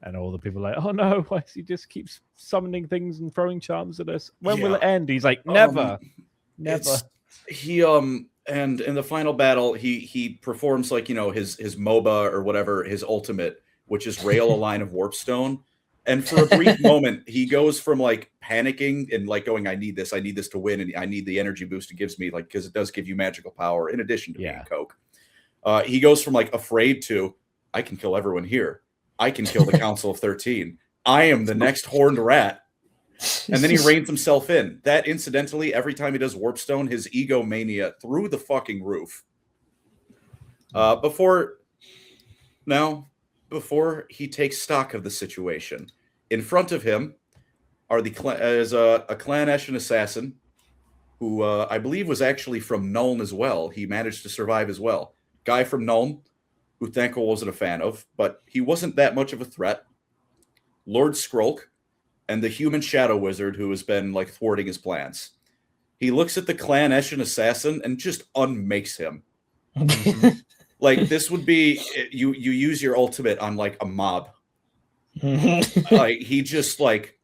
and all the people are like, oh no, why does he just keeps summoning things and throwing charms at us? When will it end? He's like, never.
He and in the final battle, he performs like his MOBA or whatever, his ultimate, which is rail a line of Warpstone. And for a brief moment, he goes from like panicking and like going, I need this to win, and I need the energy boost it gives me, like, because it does give you magical power in addition to being Coke. He goes from like afraid to, I can kill everyone here. I can kill the Council of 13. I am the next horned rat. And then he reins himself in. That, incidentally, every time he does Warpstone, his egomania through the fucking roof. Before he takes stock of the situation, in front of him are is a Clan Eshin assassin who I believe was actually from Nuln as well. He managed to survive as well. Guy from Nuln, who Thanquil wasn't a fan of, but he wasn't that much of a threat. Lord Skrolk, and the human shadow wizard who has been like thwarting his plans. He looks at the Clan Eshin assassin and just unmakes him. Like, this would be you use your ultimate on like a mob. Like, he just like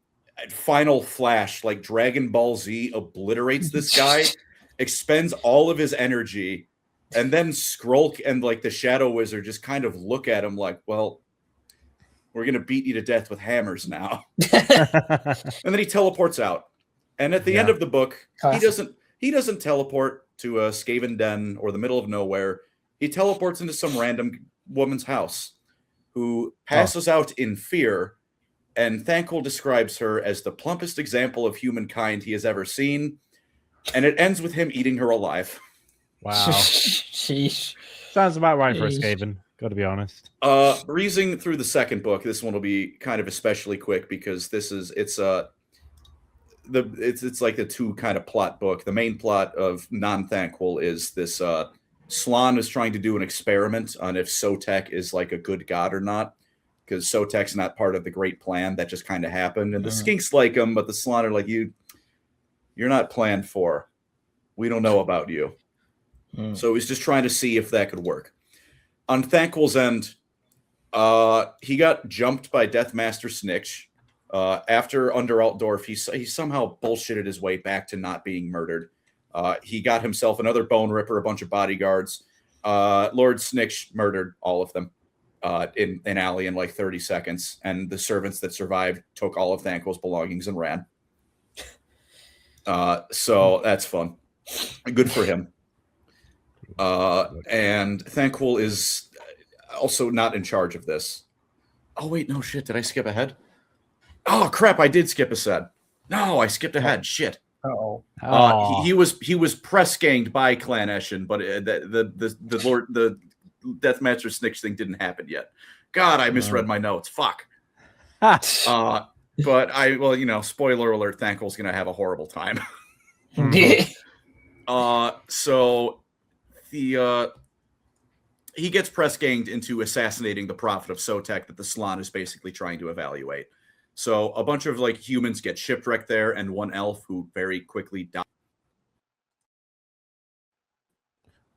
final flash, like Dragon Ball Z, obliterates this guy, expends all of his energy, and then Skrolk and like the shadow wizard just kind of look at him like, well, we're gonna beat you to death with hammers now. And then he teleports out. And at the end of the book, he doesn't teleport to a Skaven den or the middle of nowhere. He teleports into some random woman's house who passes out in fear, and Thanquil describes her as the plumpest example of humankind he has ever seen, and it ends with him eating her alive.
Wow. Sheesh. Sounds about right for a Skaven, got to be honest.
Breezing through the second book, this one will be kind of especially quick because it's like the two kind of plot book. The main plot of non-Thanquil is this Slann is trying to do an experiment on if Sotek is like a good god or not, because Sotek's not part of the great plan that just kind of happened. And the Skinks like him, but the Slann are like, you're not planned for. We don't know about you. So he's just trying to see if that could work. On Thanquil's end, he got jumped by Deathmaster Snikch. After under Altdorf, he somehow bullshitted his way back to not being murdered. He got himself another Bone Ripper, a bunch of bodyguards. Lord Snikch murdered all of them in an alley in like 30 seconds, and the servants that survived took all of Thanquil's belongings and ran. So that's fun. Good for him. And Thanquil is also not in charge of this. Oh, wait, no, shit. Did I skip ahead? Oh, crap. I did skip ahead. No, I skipped ahead. Shit. He was press ganged by Clan Eshin, but the Deathmaster Snikch thing didn't happen yet. God, I misread my notes. Fuck. But spoiler alert, Thanquil's gonna have a horrible time. So he gets press ganged into assassinating the prophet of Sotek that the Slann is basically trying to evaluate. So a bunch of like humans get shipwrecked there, and one elf who very quickly dies.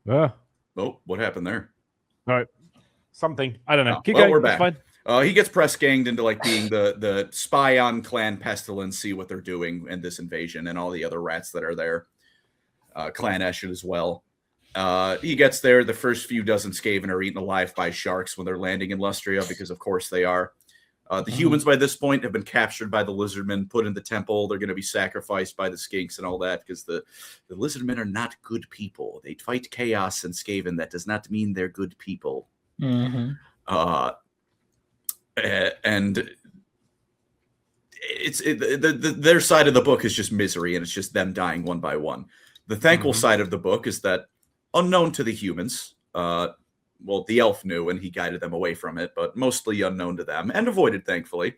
Oh, what happened there?
All right, something I don't know. Keep
going.
We're back. Fine.
He gets press ganged into like being the spy on Clan Pestilence, see what they're doing in this invasion, and all the other rats that are there. Clan Eshin as well. He gets there. The first few dozen Skaven are eaten alive by sharks when they're landing in Lustria, because of course they are. The humans by this point have been captured by the lizardmen, put in the temple. They're going to be sacrificed by the skinks and all that, because the lizardmen are not good people. They fight chaos and Skaven. That does not mean they're good people. And their side of the book is just misery, and it's just them dying one by one. The Thanquil side of the book is that, unknown to the humans, well, the elf knew and he guided them away from it, but mostly unknown to them and avoided, thankfully,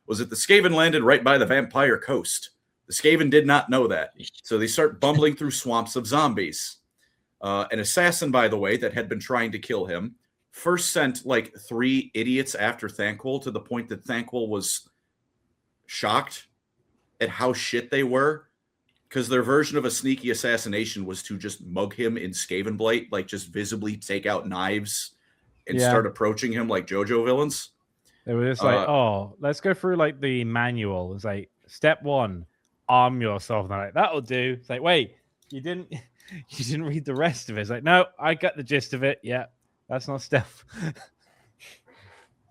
was that the Skaven landed right by the vampire coast. The Skaven did not know that, so they start bumbling through swamps of zombies. An assassin, by the way, that had been trying to kill him first sent like 3 idiots after Thanquil, to the point that Thanquil was shocked at how shit they were, because their version of a sneaky assassination was to just mug him in Skaven Blight, like just visibly take out knives and start approaching him like JoJo villains.
They were just like, oh, let's go through like the manual. It's like, step 1, arm yourself. And they're like, that'll do. It's like, wait, you didn't read the rest of it. It's like, no, I got the gist of it. Yeah, that's not step.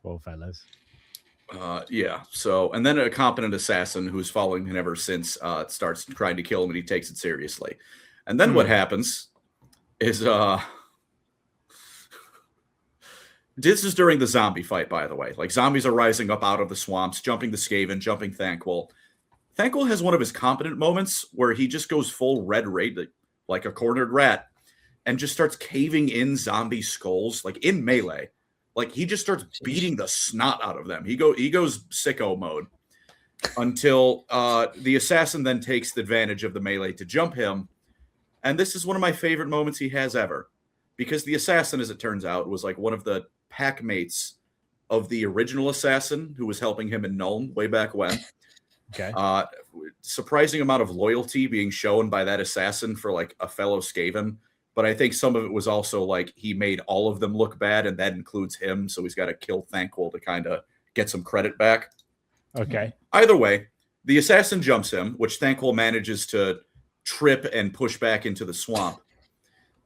Poor fellas.
So, and then a competent assassin who's following him ever since starts trying to kill him, and he takes it seriously. And then what happens is this is during the zombie fight, by the way. Like, zombies are rising up out of the swamps, jumping the Skaven, jumping Thanquil. Thanquil has one of his competent moments where he just goes full red raid, like a cornered rat, and just starts caving in zombie skulls, like in melee. Like, he just starts beating the snot out of them. He goes sicko mode until the assassin then takes the advantage of the melee to jump him. And this is one of my favorite moments he has ever, because the assassin, as it turns out, was like one of the pack mates of the original assassin who was helping him in Nuln way back when.
Okay.
Surprising amount of loyalty being shown by that assassin for like a fellow Skaven. But I think some of it was also like he made all of them look bad, and that includes him. So he's got to kill Thanquil to kind of get some credit back.
Okay.
Either way, the assassin jumps him, which Thanquil manages to trip and push back into the swamp.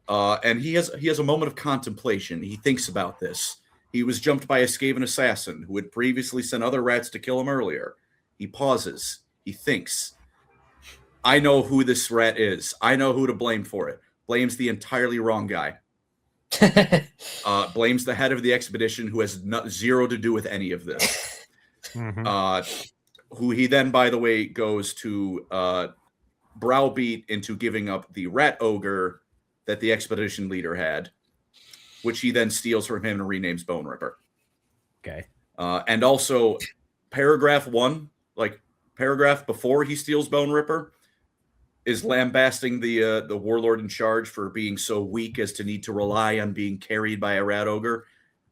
And he has a moment of contemplation. He thinks about this. He was jumped by a Skaven assassin who had previously sent other rats to kill him earlier. He pauses. He thinks, I know who this rat is. I know who to blame for it. Blames the entirely wrong guy. Blames the head of the expedition, who has zero to do with any of this. Who he then, by the way, goes to browbeat into giving up the rat ogre that the expedition leader had, which he then steals from him and renames Bone Ripper.
Okay.
And also, paragraph 1, like paragraph before he steals Bone Ripper, is lambasting the warlord in charge for being so weak as to need to rely on being carried by a rat ogre.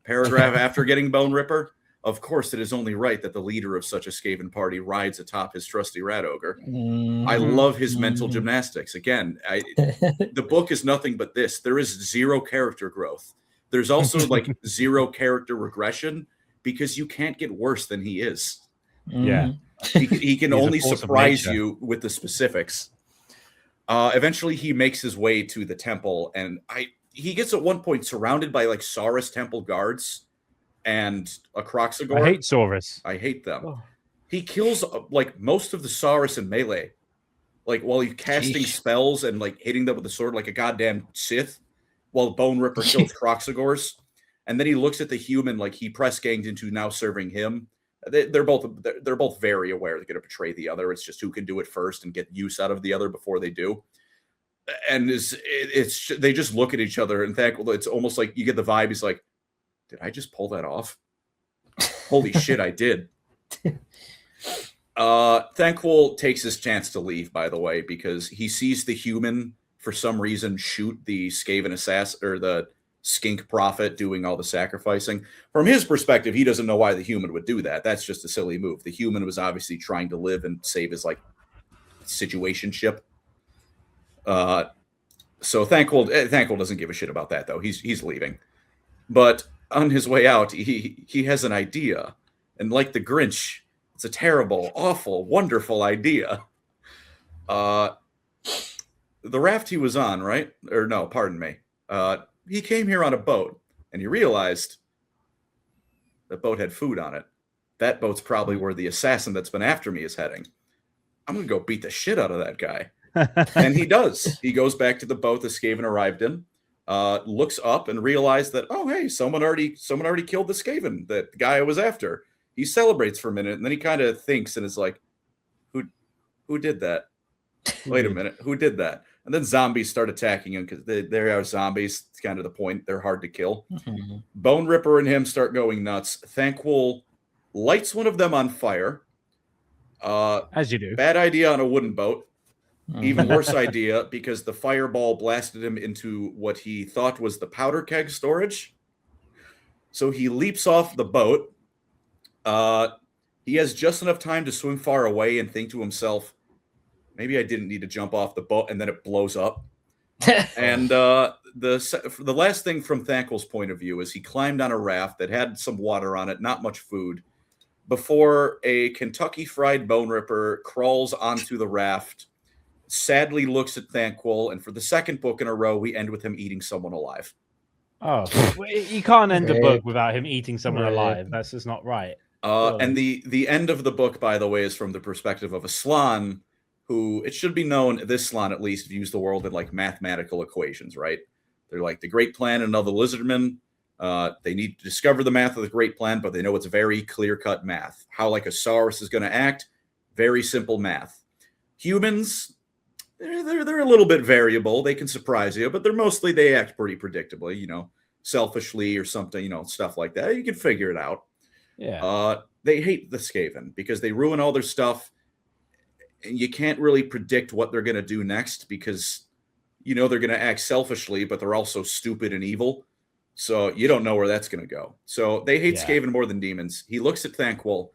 Paragraph after getting Bone Ripper, of course it is only right that the leader of such a Skaven party rides atop his trusty rat ogre. I love his mental gymnastics. Again, the book is nothing but this. There is zero character growth. There's also like zero character regression, because you can't get worse than he is.
Yeah.
He can only surprise you with the specifics. Eventually, he makes his way to the temple, and he gets at one point surrounded by like Saurus temple guards and a Croxagore.
I hate Saurus.
I hate them. Oh. He kills like most of the Saurus in melee, like while he's casting spells and like hitting them with the sword like a goddamn Sith, while Bone Ripper kills Croxagores. And then he looks at the human like he press ganged into now serving him. They're both very aware they're going to betray the other. It's just who can do it first and get use out of the other before they do. And they just look at each other, and Thanquil, it's almost like you get the vibe. He's like, "Did I just pull that off? Holy shit, I did." Thanquil takes his chance to leave, by the way, because he sees the human for some reason shoot the Skaven assassin or the skink prophet doing all the sacrificing. From his perspective, he doesn't know why the human would do that. That's just a silly move. The human was obviously trying to live and save his like situationship. So Thanquil doesn't give a shit about that, though. He's leaving. But on his way out, he has an idea. And like the Grinch, it's a terrible, awful, wonderful idea. The raft he was on, right? Or no, pardon me. He came here on a boat, and he realized the boat had food on it. That boat's probably where the assassin that's been after me is heading. I'm going to go beat the shit out of that guy. And he does. He goes back to the boat that Skaven arrived in, looks up and realized that, oh, hey, someone already killed the Skaven, the guy I was after. He celebrates for a minute, and then he kind of thinks and is like, who did that? Wait a minute, who did that? And then zombies start attacking him because they are zombies. It's kind of the point. They're hard to kill. Mm-hmm. Bone Ripper and him start going nuts. Thanquil lights one of them on fire.
As you do.
Bad idea on a wooden boat. Even worse idea because the fireball blasted him into what he thought was the powder keg storage. So he leaps off the boat. He has just enough time to swim far away and think to himself, maybe I didn't need to jump off the boat, and then it blows up. And the last thing from Thanquil's point of view is he climbed on a raft that had some water on it, not much food, before a Kentucky Fried Bone Ripper crawls onto the raft, sadly looks at Thanquil, and for the second book in a row, we end with him eating someone alive.
Oh, you can't end a book without him eating someone alive. That's just not right.
And the end of the book, by the way, is from the perspective of a Slan who, it should be known, this Slan at least views the world in like mathematical equations, right? They're like the Great Plan and other lizardmen. They need to discover the math of the Great Plan, but they know it's very clear-cut math. How like a Saurus is going to act, very simple math. Humans, they're a little bit variable. They can surprise you, but they act pretty predictably, selfishly or something, stuff like that. You can figure it out.
Yeah.
They hate the Skaven because they ruin all their stuff. And you can't really predict what they're going to do next because, they're going to act selfishly, but they're also stupid and evil. So you don't know where that's going to go. So they hate Skaven more than demons. He looks at Thanquil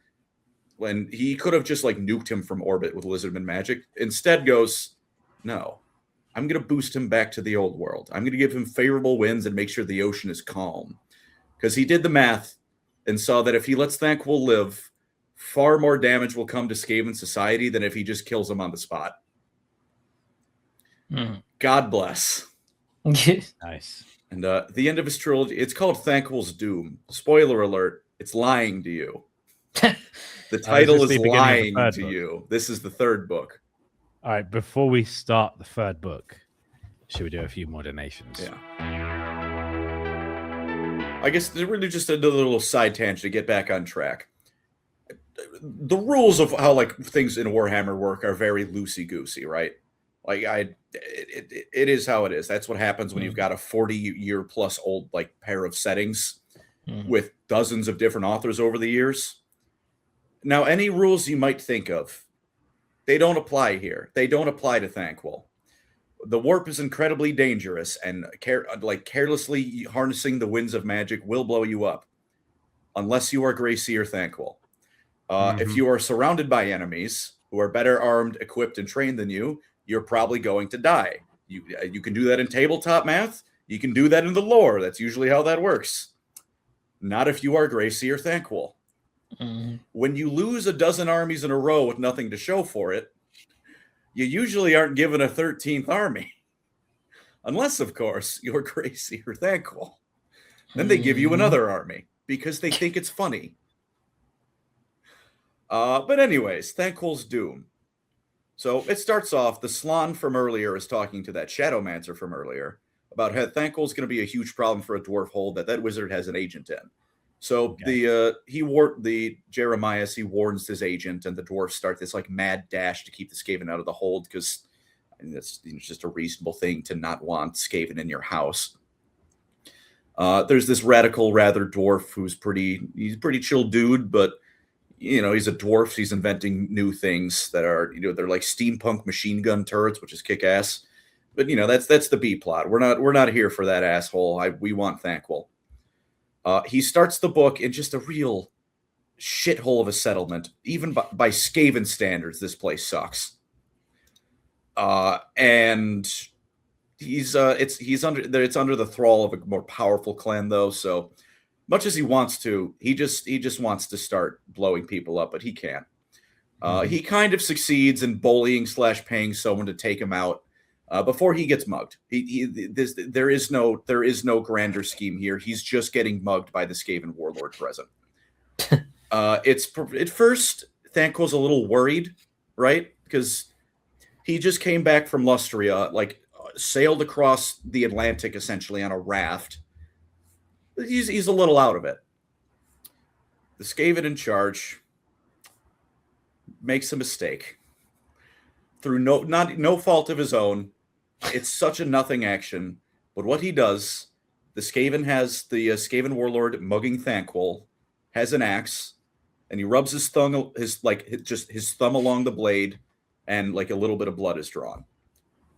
when he could have just like nuked him from orbit with Lizardman magic. Instead goes, no, I'm going to boost him back to the old world. I'm going to give him favorable winds and make sure the ocean is calm. Because he did the math and saw that if he lets Thanquil live, far more damage will come to Skaven society than if he just kills him on the spot. God bless.
Nice.
And the end of his trilogy, it's called Thanquil's Doom. Spoiler alert, it's lying to you. The title is lying to you. This is the third book.
All right, before we start the third book, should we do a few more donations?
Yeah. I guess really just a little side tangent to get back on track. The rules of how like things in Warhammer work are very loosey-goosey, right? Like it is how it is. That's what happens when you've got a 40-year plus old like pair of settings with dozens of different authors over the years. Now, any rules you might think of, they don't apply here. They don't apply to Thanquil. The warp is incredibly dangerous, and carelessly harnessing the winds of magic will blow you up, unless you are Gracie or Thanquil. If you are surrounded by enemies who are better armed, equipped, and trained than you, you're probably going to die. You can do that in tabletop math. You can do that in the lore. That's usually how that works. Not if you are Gracie or Thanquil. When you lose a dozen armies in a row with nothing to show for it, you usually aren't given a 13th army. Unless, of course, you're Gracie or Thanquil. Then they give you another army because they think it's funny. But anyways, Thanquil's Doom. So it starts off, the Slan from earlier is talking to that Shadowmancer from earlier about how Thanquil's going to be a huge problem for a dwarf hold that wizard has an agent in. So the Jeremias, he warns his agent, and the dwarves start this like mad dash to keep the Skaven out of the hold because that's just a reasonable thing to not want Skaven in your house. There's this radical, rather dwarf who's he's a pretty chill dude, but he's a dwarf. So he's inventing new things that are they're like steampunk machine gun turrets, which is kick ass. But that's the B plot. We're not here for that asshole. We want Thanquil. He starts the book in just a real shithole of a settlement. Even by Skaven standards, this place sucks. And it's under the thrall of a more powerful clan, though. So much as he wants to, he just wants to start blowing people up, but he can't. He kind of succeeds in bullying / paying someone to take him out. before he gets mugged. There is no grander scheme here. He's just getting mugged by the Skaven warlord present. At first, Thanquil's a little worried, right? Because he just came back from Lustria, like sailed across the Atlantic essentially on a raft. He's a little out of it. The Skaven in charge makes a mistake through no fault of his own. It's such a nothing action, but what he does, the Skaven warlord mugging Thanquil has an axe, and he rubs his thumb along the blade, and like a little bit of blood is drawn.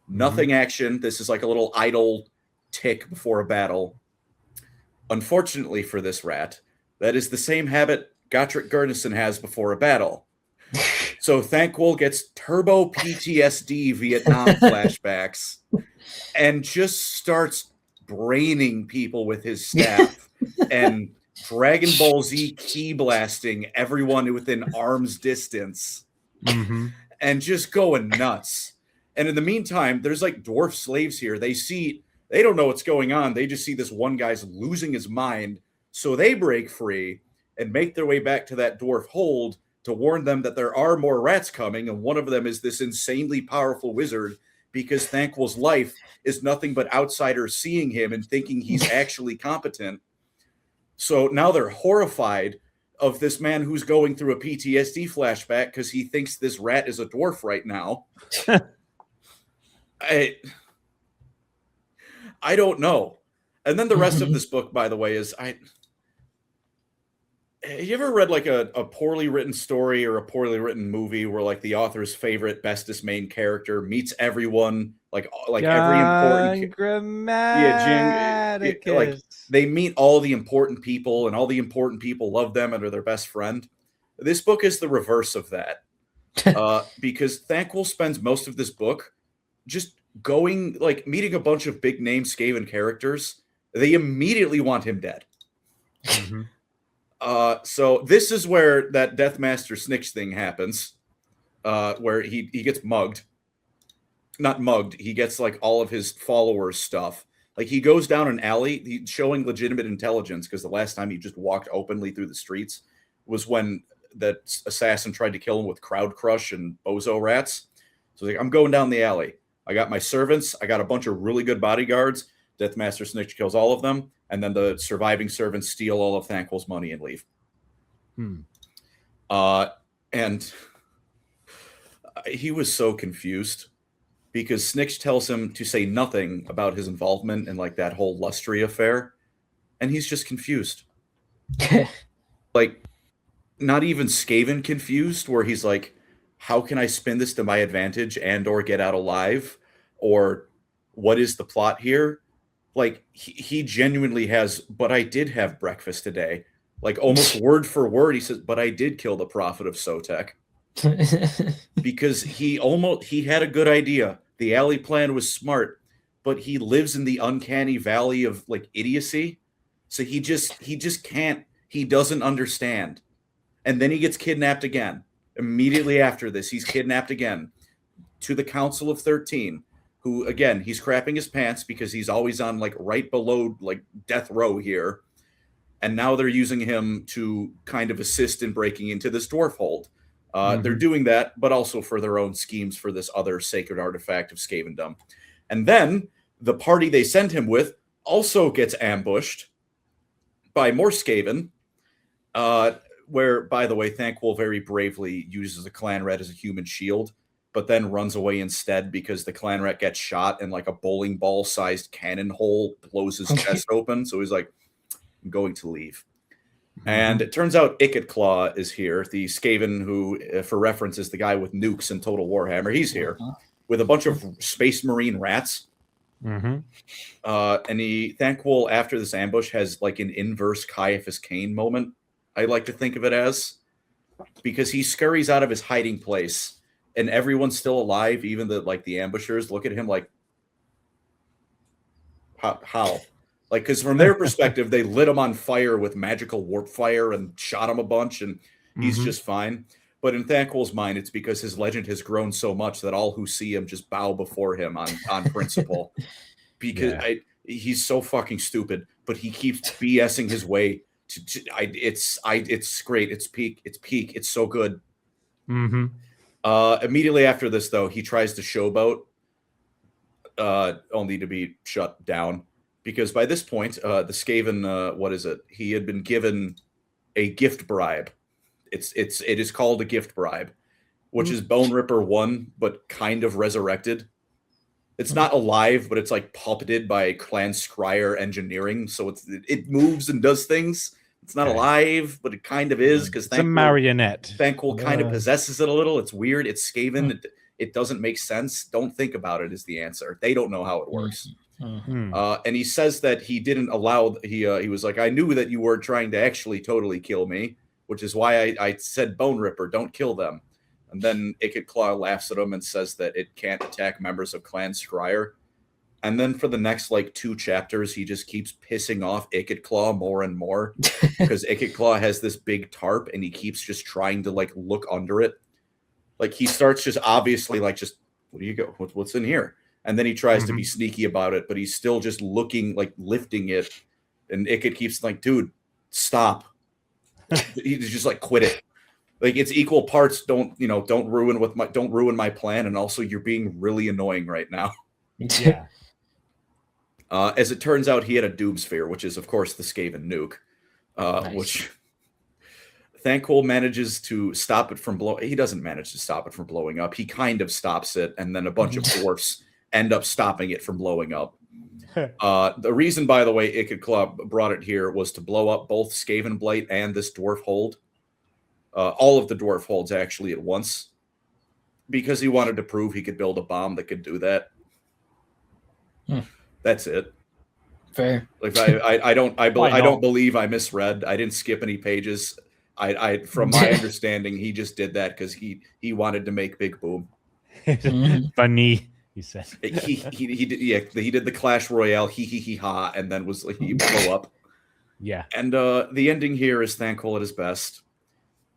Nothing action. This is like a little idle tick before a battle. Unfortunately for this rat, that is the same habit Gotrek Gurnison has before a battle. So Thanquil gets turbo PTSD Vietnam flashbacks and just starts braining people with his staff and Dragon Ball Z key blasting everyone within arm's distance and just going nuts. And in the meantime, there's like dwarf slaves here. They don't know what's going on. They just see this one guy's losing his mind. So they break free and make their way back to that dwarf hold to warn them that there are more rats coming, and one of them is this insanely powerful wizard, because Thanquil's life is nothing but outsiders seeing him and thinking he's actually competent. So now they're horrified of this man who's going through a PTSD flashback because he thinks this rat is a dwarf right now. I don't know. And then the rest of this book, by the way, is have you ever read like a poorly written story or a poorly written movie where like the author's favorite bestest main character meets everyone, like every important like they meet all the important people and all the important people love them and are their best friend. This book is the reverse of that. Because Thanquil spends most of this book just going like meeting a bunch of big name Skaven characters. They immediately want him dead. So this is where that Deathmaster Snitch thing happens, where he gets mugged. Not mugged, he gets like all of his followers' stuff. Like he goes down an alley, showing legitimate intelligence, because the last time he just walked openly through the streets was when that assassin tried to kill him with crowd crush and bozo rats. So he's like, I'm going down the alley. I got my servants. I got a bunch of really good bodyguards. Deathmaster Snitch kills all of them. And then the surviving servants steal all of Thanquil's money and leave. And he was so confused because Snitch tells him to say nothing about his involvement in like that whole Lustria affair. And he's just confused. Like, not even Skaven confused, where he's like, how can I spin this to my advantage and or get out alive? Or what is the plot here? Like, he genuinely has, but I did have breakfast today. Like, almost word for word, he says, but I did kill the prophet of Sotek. Because he had a good idea. The alley plan was smart, but he lives in the uncanny valley of, like, idiocy. So he just can't, he doesn't understand. And then he gets kidnapped again. Immediately after this, he's kidnapped again to the Council of 13. Who, again, he's crapping his pants because he's always on, like, right below, like, death row here. And now they're using him to kind of assist in breaking into this dwarf hold. They're doing that, but also for their own schemes for this other sacred artifact of Skavendom. And then the party they send him with also gets ambushed by more Skaven, where, by the way, Thanquil very bravely uses a clan rat as a human shield, but then runs away instead because the clan rat gets shot and like a bowling ball sized cannon hole blows his chest open. So he's like, I'm going to leave. And it turns out Icket Claw is here, the Skaven who, for reference, is the guy with nukes in Total Warhammer. He's here with a bunch of space marine rats. And Thanquil, after this ambush, has like an inverse Caiaphas Cain moment, I like to think of it as, because he scurries out of his hiding place and everyone's still alive, even the ambushers look at him like, how? Like, because from their perspective, they lit him on fire with magical warp fire and shot him a bunch, and he's just fine. But in Thanquil's mind, it's because his legend has grown so much that all who see him just bow before him on principle. Because he's so fucking stupid, but he keeps BSing his way it's great. It's peak. It's so good.
Mm-hmm.
Immediately after this, though, he tries to showboat, only to be shut down. Because by this point, the Skaven, what is it? He had been given a gift bribe. It is called a gift bribe, which is Bone Ripper 1, but kind of resurrected. It's not alive, but it's like puppeted by Clan Scryer engineering, so it moves and does things. It's not alive, but it kind of is, because
it's a marionette.
Thanquil kind of possesses it a little. It's weird. It's Skaven. It doesn't make sense. Don't think about it is the answer. They don't know how it works. And he says that he didn't allow. He was like, I knew that you were trying to actually totally kill me, which is why I said Bone Ripper, don't kill them. And then Ickettclaw laughs at him and says that it can't attack members of Clan Scryer. And then for the next, 2 chapters, he just keeps pissing off Ickettclaw more and more because Ickettclaw has this big tarp and he keeps just trying to, look under it. He starts just obviously, what do you go? What's in here? And then he tries to be sneaky about it, but he's still just looking, lifting it. And Ickett keeps dude, stop. He's just quit it. It's equal parts. Don't ruin my plan. And also you're being really annoying right now.
Yeah.
As it turns out, he had a Doom Sphere, which is, of course, the Skaven nuke, nice. Which Thanquil manages to stop it from blowing. He doesn't manage to stop it from blowing up. He kind of stops it, and then a bunch of dwarfs end up stopping it from blowing up. The reason, by the way, Ickettclaw brought it here was to blow up both Skaven Blight and this dwarf hold. All of the dwarf holds, actually, at once. Because he wanted to prove he could build a bomb that could do that. That's it.
Fair.
I don't believe I misread. I didn't skip any pages. From my understanding, he just did that because he wanted to make Big Boom.
Funny, he said.
he did the Clash Royale he ha, and then he blew up.
Yeah.
And the ending here is Thanquil at his best.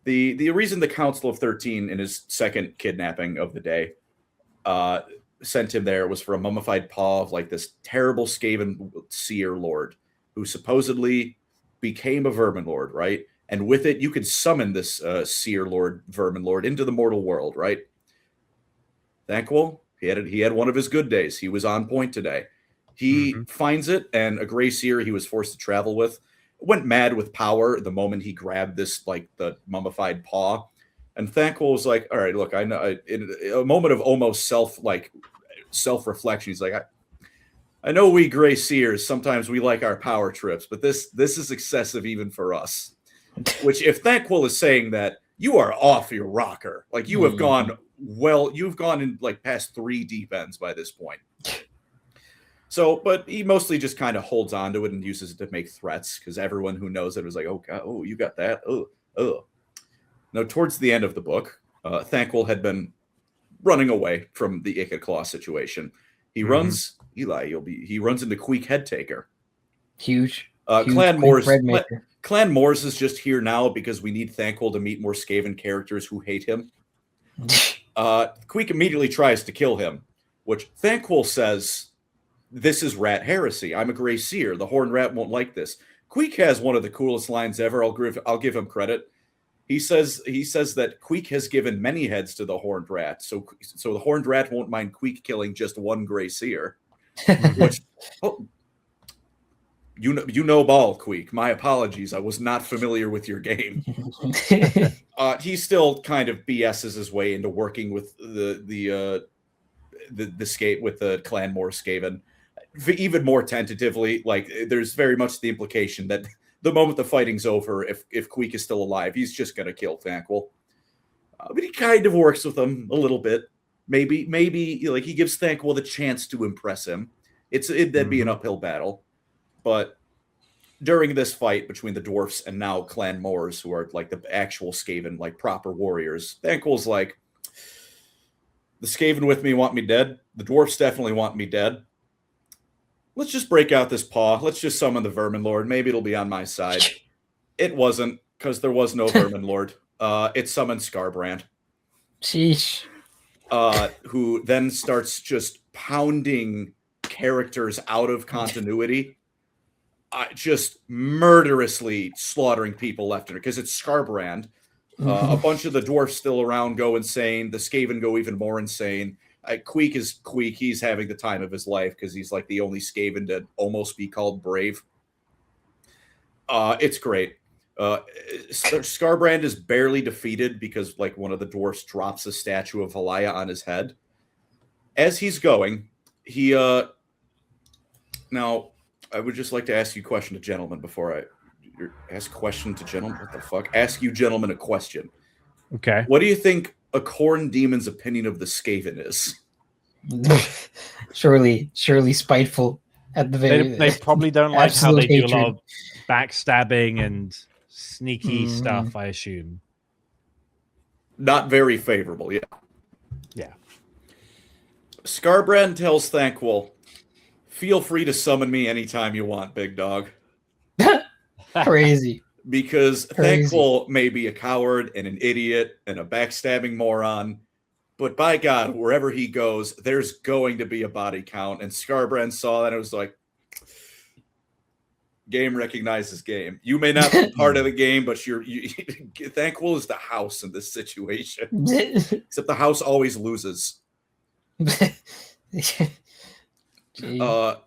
The reason the Council of 13 in his second kidnapping of the day sent him there was for a mummified paw of this terrible Skaven seer lord who supposedly became a vermin lord, right? And with it, you could summon this seer lord, vermin lord, into the mortal world, right? Thanquil, he had one of his good days. He was on point today. He finds it, and a gray seer he was forced to travel with went mad with power the moment he grabbed this, the mummified paw. And Thanquil was like, all right, look, I know, in a moment of almost self-reflection, he's like, I know we gray seers, sometimes we like our power trips, but this is excessive even for us. Which, if Thanquil is saying that, you are off your rocker. You have gone you've gone in past 3 deep ends by this point. So, but he mostly just kind of holds on to it and uses it to make threats, because everyone who knows it was like, oh, God, oh, you got that? Oh. Now, towards the end of the book, Thanquil had been running away from the Ickettclaw situation. He runs, Eli, he runs into Queek Headtaker.
Huge.
Clan Moors is just here now because we need Thanquil to meet more Skaven characters who hate him. Queek immediately tries to kill him, which Thanquil says, this is rat heresy. I'm a gray seer. The horned rat won't like this. Queek has one of the coolest lines ever. I'll give him credit. He says that Queek has given many heads to the horned rat, so the horned rat won't mind Queek killing just one gray seer. Which, you know ball, Queek. My apologies. I was not familiar with your game. He still kind of BS's his way into working with the Clan Moor Skaven, even more tentatively. There's very much the implication that the moment the fighting's over, if Queek is still alive, he's just going to kill Thanquil. But he kind of works with him a little bit. Maybe he gives Thanquil the chance to impress him. That'd be an uphill battle. But during this fight between the dwarfs and now Clan Moors, who are the actual Skaven, proper warriors, Thanquil's like, the Skaven with me want me dead. The dwarfs definitely want me dead. Let's just break out this paw. Let's just summon the Vermin Lord. Maybe it'll be on my side. It wasn't, because there was no Vermin Lord. it summons Skarbrand.
Sheesh.
Who then starts just pounding characters out of continuity, just murderously slaughtering people left and right, because it's Skarbrand. A bunch of the dwarfs still around go insane. The Skaven go even more insane. Queek is Queek. He's having the time of his life because he's like the only Skaven to almost be called brave. It's great. Skarbrand is barely defeated because like one of the dwarfs drops a statue of Halaya on his head. As he's going, he now I would just like to ask you a question to gentlemen before I ask a question to gentlemen. What the fuck? Ask you gentlemen a question.
Okay.
What do you think a Khorne demon's opinion of the Skaven is?
surely spiteful at the very
They probably don't like how they
hatred.
do a lot of backstabbing and sneaky stuff, I assume.
Not very favorable, yeah.
Yeah.
Skarbrand tells Thanquil, feel free to summon me anytime you want, big dog.
Crazy.
Because Thanquil may be a coward and an idiot and a backstabbing moron, but by God, wherever he goes, there's going to be a body count. And Skarbrand saw that and it was like, game recognizes game. You may not be part of the game, but Thanquil is the house in this situation. Except the house always loses. And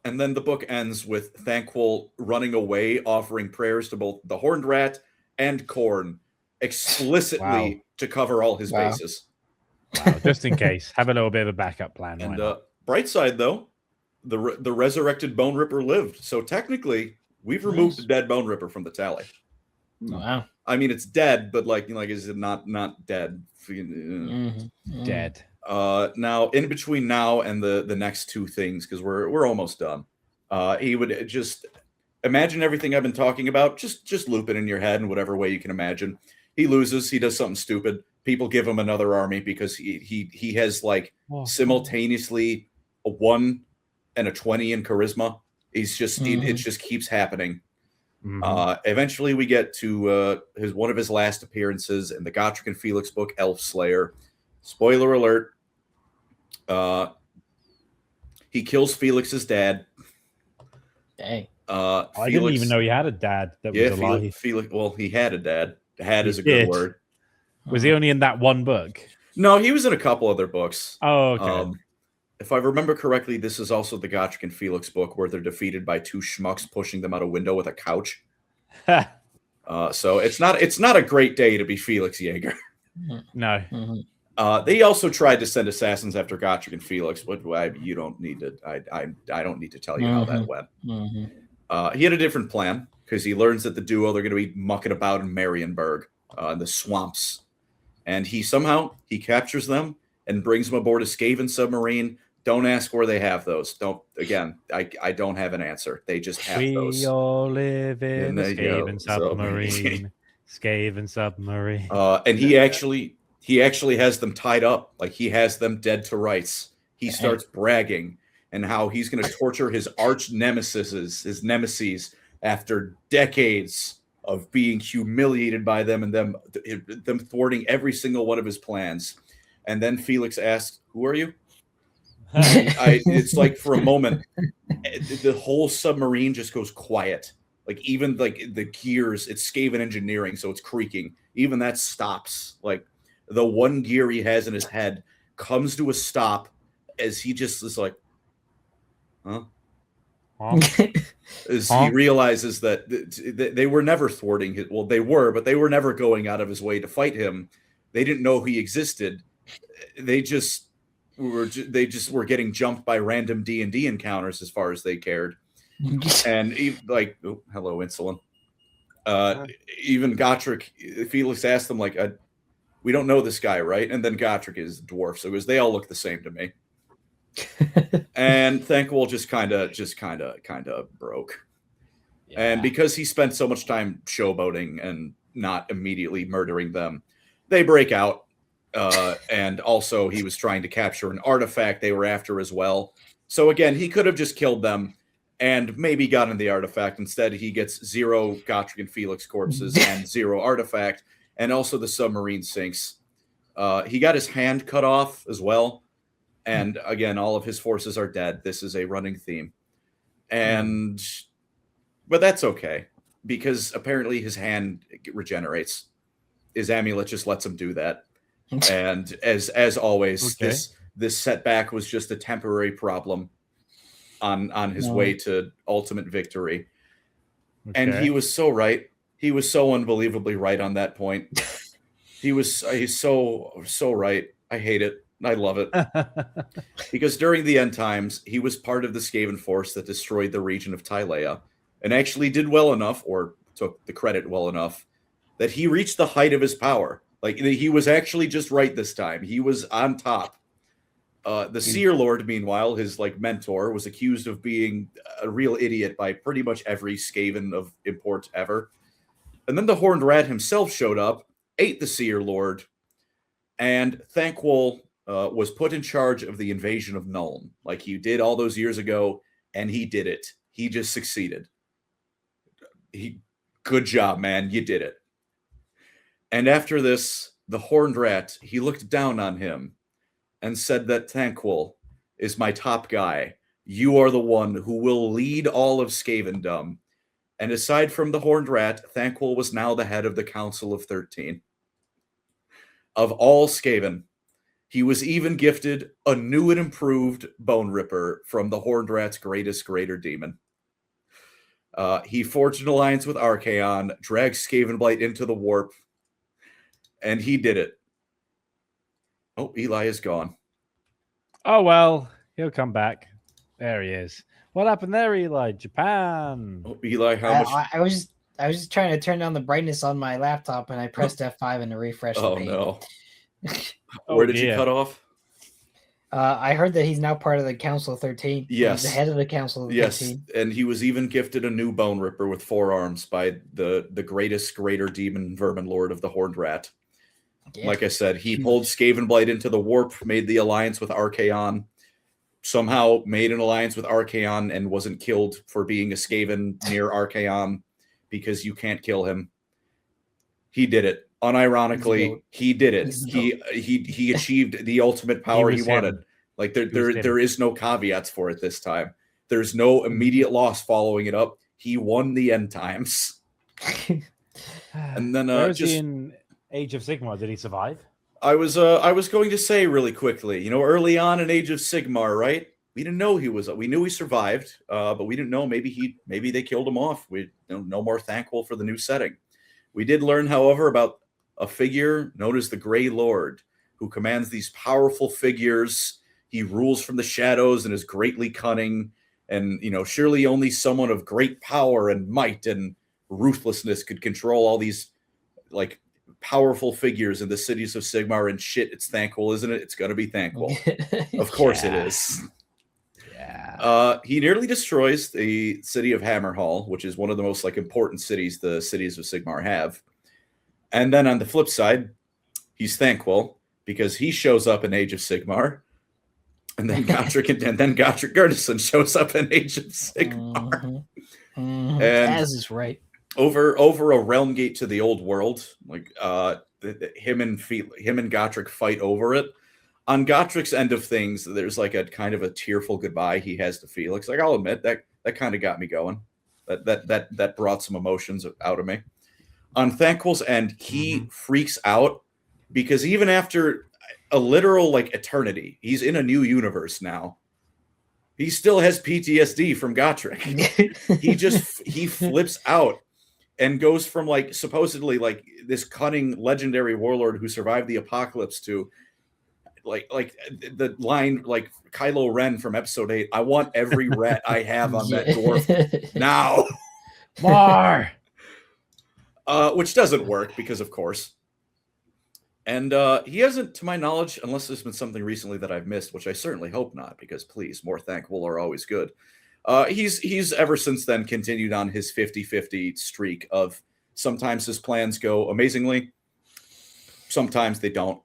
then the book ends with Thanquil running away, offering prayers to both the Horned Rat and Khorne, explicitly to cover all his bases.
Wow, just in case. Have a little bit of a backup plan.
And bright side, though, the resurrected Bone Ripper lived. So technically, we've removed the dead Bone Ripper from the tally.
Wow.
I mean, it's dead, but like is it not dead?
Dead.
Now, in between now and the next two things, because we're almost done, he would just imagine everything I've been talking about. Just loop it in your head in whatever way you can imagine. He loses. He does something stupid. People give him another army because he has like simultaneously a 1 and a 20 in charisma. He's just it just keeps happening. Eventually, we get to one of his last appearances in the Gotrek and Felix book, Elf Slayer. Spoiler alert. He kills Felix's dad.
Dang.
I didn't even know he had a dad that was alive.
Felix, well, he had a dad. Had is a good word.
Was he only in that one book?
No, he was in a couple other books.
Oh, okay.
If I remember correctly, this is also the Gotrek and Felix book where they're defeated by two schmucks pushing them out a window with a couch. So it's not a great day to be Felix Jaeger.
No.
They also tried to send assassins after Gotrek and Felix, but you don't need to. I don't need to tell you how that went. He had a different plan because he learns that the duo they're going to be mucking about in Marienburg, in the swamps, and he captures them and brings them aboard a Skaven submarine. Don't ask where they have those. I don't have an answer. They just have those.
We all live in a Skaven submarine. Skaven submarine.
And he actually has them tied up. Like he has them dead to rights. He starts bragging and how he's going to torture his arch nemesis after decades of being humiliated by them and them thwarting every single one of his plans. And then Felix asks, "Who are you?" It's like for a moment, the whole submarine just goes quiet. Like even like the gears, it's Skaven engineering, so it's creaking. Even that stops. Like the one gear he has in his head comes to a stop as he just is like, huh? He realizes that they were never thwarting his. Well, they were, but they were never going out of his way to fight him. They didn't know he existed. They just were getting jumped by random D&D encounters as far as they cared. And like, oh, hello, insulin. Even Gotrek, Felix asked them like, "We don't know this guy, right?" And then Gotrek is dwarf, so they all look the same to me. And Thanquil just kind of broke. Yeah. And because he spent so much time showboating and not immediately murdering them, they break out. And also he was trying to capture an artifact they were after as well. So again, he could have just killed them and maybe gotten the artifact. Instead, he gets 0 Gotrek and Felix corpses and 0 artifact. and also the submarine sinks. He got his hand cut off as well. And again, all of his forces are dead. This is a running theme. But that's okay, because apparently his hand regenerates. His amulet just lets him do that. And as always, this setback was just a temporary problem on his way to ultimate victory. And he was so right. He was so unbelievably right on that point. He's so right. I hate it. I love it. Because during the end times, he was part of the Skaven force that destroyed the region of Tylea, and actually did well enough, or took the credit well enough, that he reached the height of his power. Like, he was actually just right this time. He was on top. The Seer Lord, meanwhile, his mentor, was accused of being a real idiot by pretty much every Skaven of import ever. And then the Horned Rat himself showed up, ate the Seer Lord, and Thanquil was put in charge of the invasion of Nuln, like he did all those years ago, and he did it. He just succeeded. Good job, man. You did it. And after this, the Horned Rat, he looked down on him and said that Thanquil is my top guy. You are the one who will lead all of Skavendom. And aside from the Horned Rat, Thanquil was now the head of the Council of 13. Of all Skaven, he was even gifted a new and improved Bone Ripper from the Horned Rat's greatest greater demon. He forged an alliance with Archaon, dragged Skavenblight into the warp, and he did it. Oh, Eli is gone.
Oh, well, he'll come back. There he is. What happened there, Eli? Japan.
Oh, Eli, how much?
I was just trying to turn down the brightness on my laptop, and I pressed F5 and to refresh the page.
No. Where did you cut off?
I heard that he's now part of the Council of 13.
Yes.
He's the head of the Council of 13.
Yes, and he was even gifted a new Bone Ripper with 4 arms by the greatest greater demon vermin lord of the Horned Rat. Yeah. Like I said, he pulled Skavenblight into the warp, made the alliance with Archaon, somehow made an alliance with Archaon and wasn't killed for being a Skaven near Archaon, because you can't kill him. He did it. Unironically, he did it. He achieved the ultimate power he wanted. Like there is no caveats for it this time. There's no immediate loss following it up. He won the end times. And then
where is he in Age of Sigmar? Did he survive?
I was going to say really quickly, early on in Age of Sigmar, right? We didn't know he was. We knew he survived, but we didn't know maybe they killed him off. We no more Thanquil for the new setting. We did learn, however, about a figure known as the Grey Lord, who commands these powerful figures. He rules from the shadows and is greatly cunning. And, surely only someone of great power and might and ruthlessness could control all these, powerful figures in the cities of Sigmar. And shit, it's Thanquil, isn't it? It's going to be Thanquil. Of course it is. Yeah. He nearly destroys the city of Hammerhall, which is one of the most, important cities the cities of Sigmar have. And then on the flip side, he's Thanquil, because he shows up in Age of Sigmar, and then Gotrek and then Gotrek Garrison shows up in Age of Sigmar.
And As is right.
Over a realm gate to the old world, him and Gotrek fight over it. On Gotrek's end of things, there's a kind of a tearful goodbye he has to Felix. I'll admit that kind of got me going. That brought some emotions out of me. On Thanquil's end, he freaks out because even after a literal eternity, he's in a new universe now. He still has PTSD from Gotrek. he flips out and goes from supposedly this cunning legendary warlord who survived the apocalypse to the line Kylo Ren from episode 8. I want every rat I have on that dwarf now.
More.
Which doesn't work because, of course. And he hasn't, to my knowledge, unless there's been something recently that I've missed, which I certainly hope not, because please, more Thanquil are always good. He's ever since then continued on his 50-50 streak of sometimes his plans go amazingly, sometimes they don't.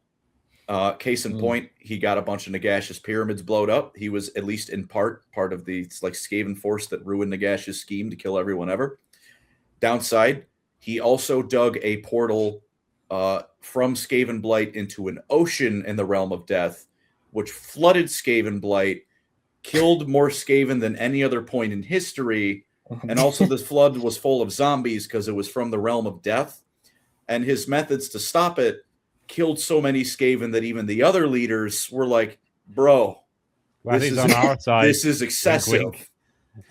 Case in point, he got a bunch of Nagash's pyramids blowed up. He was at least in part of the Skaven force that ruined Nagash's scheme to kill everyone ever. Downside, he also dug a portal from Skaven Blight into an ocean in the Realm of Death, which flooded Skaven Blight, killed more Skaven than any other point in history, and also this flood was full of zombies because it was from the Realm of Death, and his methods to stop it killed so many Skaven that even the other leaders were like, bro, this is,
on our side.
This is excessive.
Wink,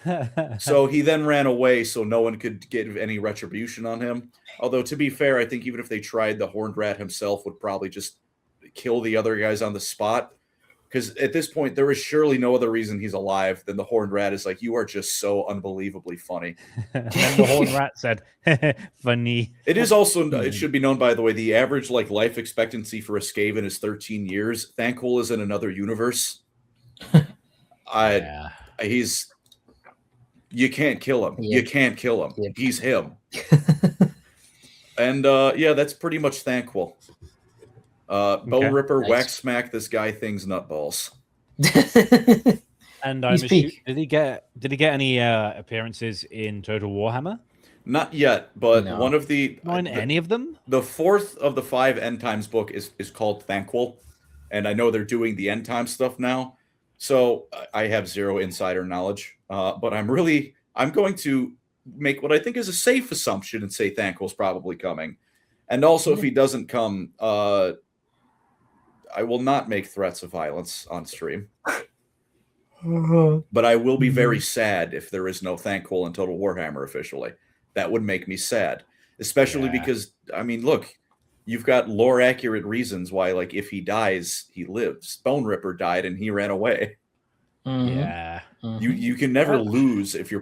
wink.
So he then ran away so no one could get any retribution on him. Although, to be fair, I think even if they tried, the Horned Rat himself would probably just kill the other guys on the spot. Because at this point, there is surely no other reason he's alive than the Horned Rat is like, you are just so unbelievably funny.
And then the Horned Rat said, funny.
It is also, it should be known, by the way, the average life expectancy for a Skaven is 13 years. Thanquil is in another universe. You can't kill him. Yeah. You can't kill him. Yeah. He's him. And that's pretty much Thanquil. Bone Ripper, nice. Whack smack this guy thing's nutballs.
And I'm assuming, did he get any appearances in Total Warhammer?
Not yet, but one of
any of them.
The fourth of the 5 End Times book is called Thanquil, and I know they're doing the End Time stuff now. So I have zero insider knowledge, but I'm going to make what I think is a safe assumption and say Thanquil's probably coming. And also, if he doesn't come, I will not make threats of violence on stream. But I will be very sad if there is no Thanquil in Total Warhammer officially. That would make me sad, especially because, I mean, look, you've got lore-accurate reasons why, like, if he dies, he lives. Bone Ripper died and he ran away.
Yeah,
you can never lose if you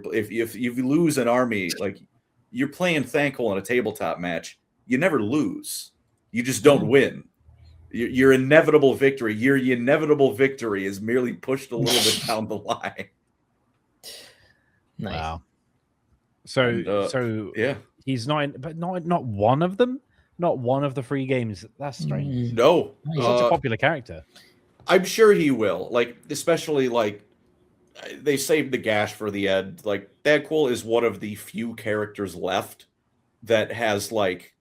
lose an army. Like, you're playing Thanquil in a tabletop match, you never lose. You just don't win. Your inevitable victory. Your inevitable victory is merely pushed a little bit down the line.
Nice.
Wow. So yeah, he's not one of them. Not one of the 3 games. That's strange.
No,
he's such a popular character.
I'm sure he will. Like, especially like they saved the gash for the end. Like, Thanquil is one of the few characters left that has like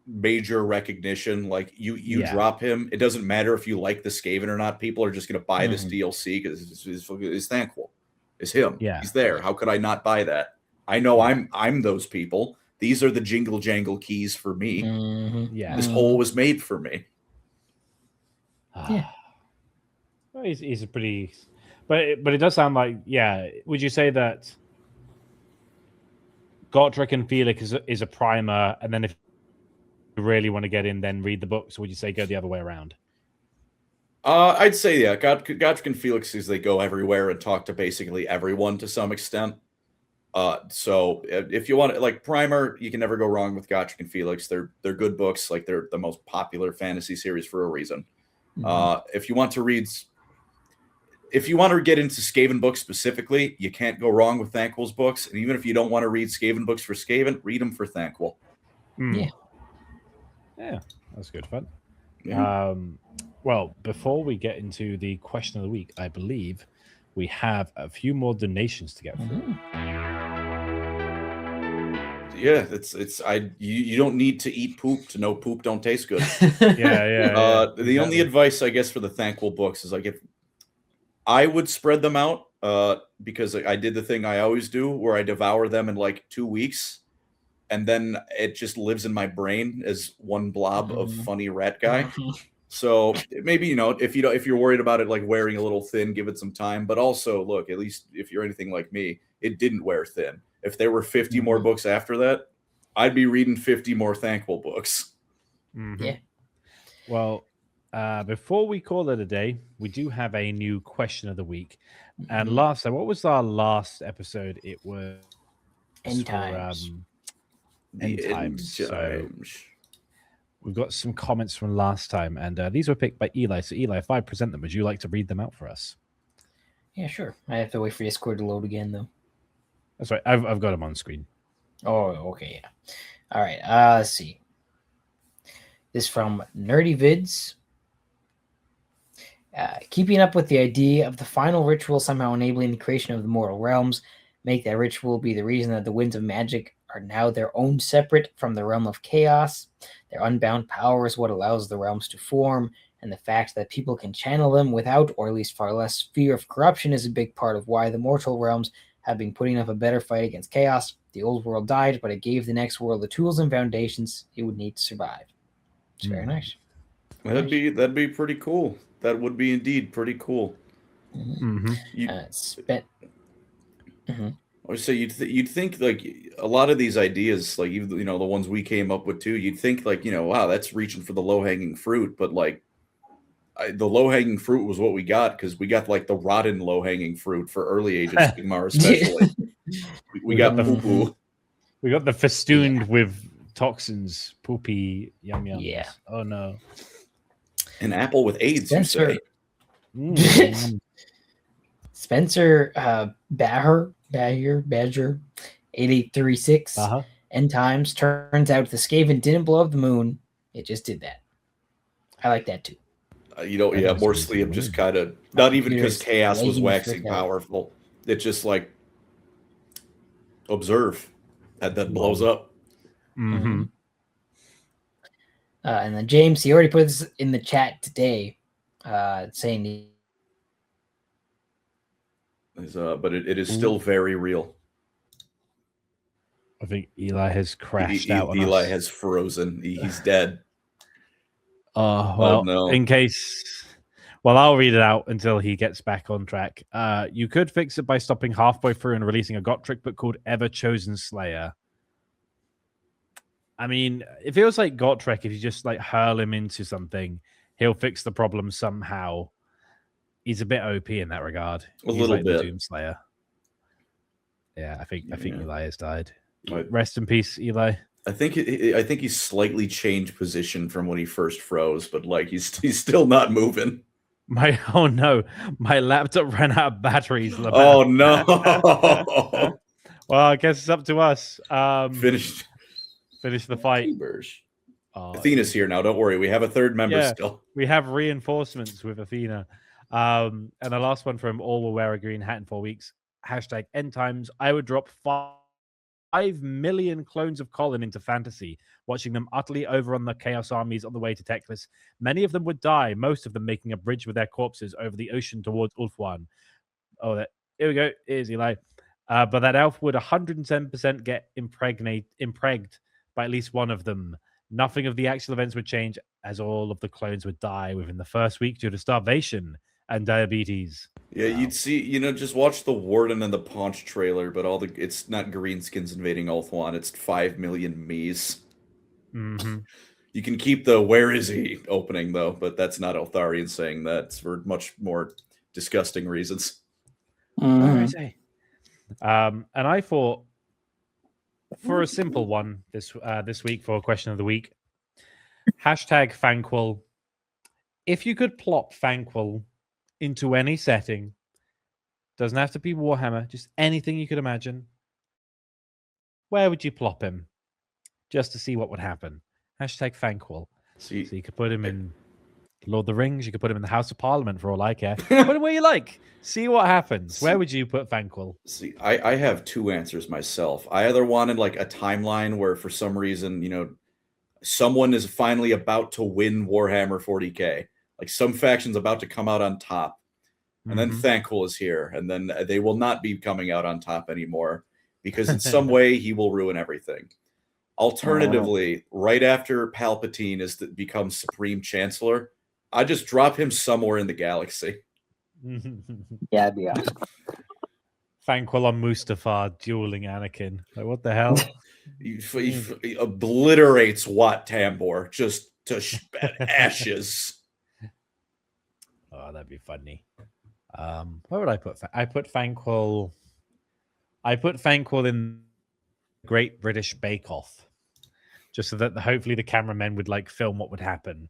major recognition. Like, you drop him, it doesn't matter if you like the Skaven or not. People are just going to buy this DLC because it's Thanquil. It's him.
Yeah,
he's there. How could I not buy that? I know I'm those people. These are the jingle jangle keys for me.
Yeah,
this hole was made for me.
Yeah.
Well, he's a pretty, but it does sound like, would you say that Gotrek and Felix is a primer, and then if you really want to get in, then read the books? Or would you say go the other way around?
I'd say Gotrek and Felix is they go everywhere and talk to basically everyone to some extent. So if you want, like, primer, you can never go wrong with Gotrek and Felix. They're good books. Like, they're the most popular fantasy series for a reason. If you want to get into Skaven books specifically, you can't go wrong with Thanquil's books. And even if you don't want to read Skaven books for Skaven, read them for Thanquil.
Yeah, that's good fun.
Yeah.
Well, before we get into the question of the week, I believe we have a few more donations to get through.
Yeah, you don't need to eat poop to know poop don't taste good. The only advice, I guess, for the Thanquil books is, like, if I would spread them out, because I did the thing I always do where I devour them in like 2 weeks, and then it just lives in my brain as one blob of funny rat guy. So maybe, if you're worried about it like wearing a little thin, give it some time. But also, look, at least if you're anything like me, it didn't wear thin. If there were 50 more books after that, I'd be reading 50 more Thanquil books.
Yeah.
Well, before we call it a day, we do have a new question of the week. And last time, what was our last episode? It was
End Times.
End Times. So we've got some comments from last time, and these were picked by Eli. So, Eli, if I present them, would you like to read them out for us?
Yeah, sure. I have to wait for Discord to load again, though.
That's right. I've got them on screen.
Oh, okay, yeah. All right. Let's see. This is from Nerdy Vids. Keeping up with the idea of the final ritual somehow enabling the creation of the mortal realms, make that ritual be the reason that the winds of magic are now their own separate from the realm of chaos. Their unbound power is what allows the realms to form, and the fact that people can channel them without, or at least far less, fear of corruption is a big part of why the mortal realms have been putting up a better fight against chaos. The old world died, but it gave the next world the tools and foundations it would need to survive. It's very nice.
That'd be pretty cool. That would be indeed pretty cool.
Mm-hmm.
I say you'd think like a lot of these ideas, like even the ones we came up with too. You'd think like wow, that's reaching for the low hanging fruit, but like the low hanging fruit was what we got because we got like the rotten low hanging fruit for early Age of Sigmar, especially. we got the poo.
We got the festooned with toxins, poopy yum yums.
Yeah.
Oh no.
An apple with AIDS,
Spencer.
you say?
Spencer Badger 8836 End Times. Turns out the Skaven didn't blow up the moon. It just did that. I like that too.
More Sleep just kind of not even because chaos was waxing powerful. It just like observe that blows up.
Mm-hmm.
And then James, he already put this in the chat today, saying,
but it is still very real.
I think Eli has crashed out.
Eli has frozen. He's dead.
Well,
no.
In case, I'll read it out until he gets back on track. You could fix it by stopping halfway through and releasing a Gotrek book called Ever Chosen Slayer. I mean, it feels like Gotrek, if you just like hurl him into something, he'll fix the problem somehow. He's a bit OP in that regard.
He's little
like
bit.
The Doomslayer. Yeah, I think Eli has died. Rest in peace, Eli.
I think he's slightly changed position from when he first froze, but like he's still not moving.
My laptop ran out of batteries.
Oh no!
Well, I guess it's up to us. Finish the fight.
Athena's here now. Don't worry. We have a third member still.
We have reinforcements with Athena. And the last one from All Will Wear a Green Hat in 4 weeks. # End Times. I would drop 5 million clones of Colin into fantasy, watching them utterly overrun the Chaos armies on the way to Teclis. Many of them would die, most of them making a bridge with their corpses over the ocean towards Ulthuan. Here we go. Here's Eli. But that elf would 110% get impregned by at least one of them. Nothing of the actual events would change, as all of the clones would die within the first week due to starvation and diabetes.
Yeah, wow. You'd see, just watch the Warden and the Paunch trailer, but it's not Greenskins invading Ulthuan, it's 5 million me's.
Mm-hmm.
You can keep the "Where is he?" opening though, but that's not Eltharion saying that. It's for much more disgusting reasons.
Where is he? And I thought, for a simple one this week for question of the week, # Thanquil. If you could plop Thanquil into any setting, doesn't have to be Warhammer, just anything you could imagine, where would you plop him? Just to see what would happen. # Thanquil. So you could put him in Lord of the Rings, you could put him in the House of Parliament for all I care. Put him where you like. See what happens. Where would you put Thanquil?
See, I have two answers myself. I either wanted like a timeline where for some reason, someone is finally about to win Warhammer 40K. Like some faction's about to come out on top. And then Thanquil is here. And then they will not be coming out on top anymore because in some way he will ruin everything. Alternatively, right after Palpatine becomes Supreme Chancellor, I just drop him somewhere in the galaxy.
Yeah, that'd be awesome.
Thanquil on Mustafar dueling Anakin. Like, what the hell?
He obliterates Wat Tambor just to ashes.
Oh, that'd be funny. Where would I put? I put Thanquil in Great British Bake Off, just so that hopefully the cameramen would like film what would happen,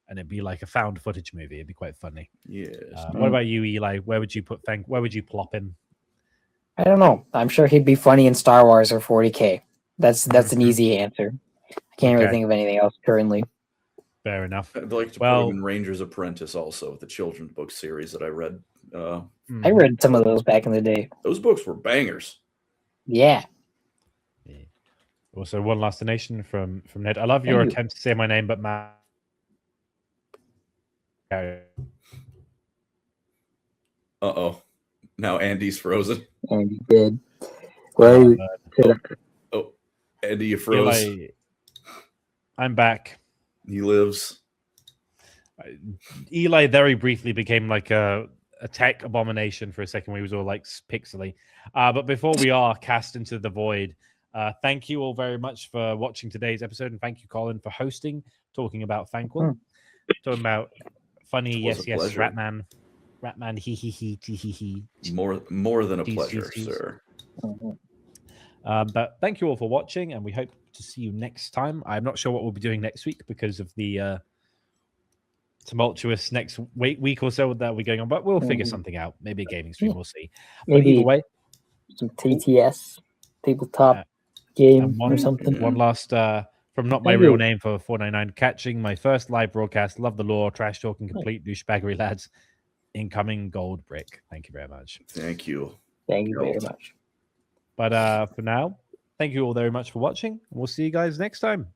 and it'd be like a found footage movie. It'd be quite funny.
Yes.
What about you, Eli? Where would you put Where would you plop him?
I don't know. I'm sure he'd be funny in Star Wars or 40K. That's an easy answer. I can't really think of anything else currently.
Fair enough.
I'd like to put him in Ranger's Apprentice also, the children's book series that I read.
I read some of those back in the day.
Those books were bangers.
Yeah.
Also, one last donation from Ned. I love your attempt to say my name, but Matt.
Uh-oh. Now Andy's frozen.
Andy did. Well,
Andy, you froze.
I'm back.
He lives.
Eli very briefly became like a tech abomination for a second. Where he was all like pixely. But before we are cast into the void, thank you all very much for watching today's episode, and thank you, Colin, for hosting, talking about Thanquil, talking about funny yes, Ratman, he.
More than a pleasure, sir.
But thank you all for watching, and we hope to see you next time. I'm not sure what we'll be doing next week because of the tumultuous next week or so that we're going on, but we'll figure something out. Maybe a gaming stream, we'll see.
Maybe
either way,
some TTS tabletop game or something.
One last from Not My Real Name for 499 catching my first live broadcast. Love the lore, trash talking, complete douchebaggery, lads. Incoming gold brick. Thank you very much.
Thank you.
Thank you very much.
But for now, thank you all very much for watching. We'll see you guys next time.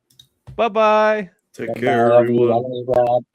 Bye-bye.
Take care, everyone.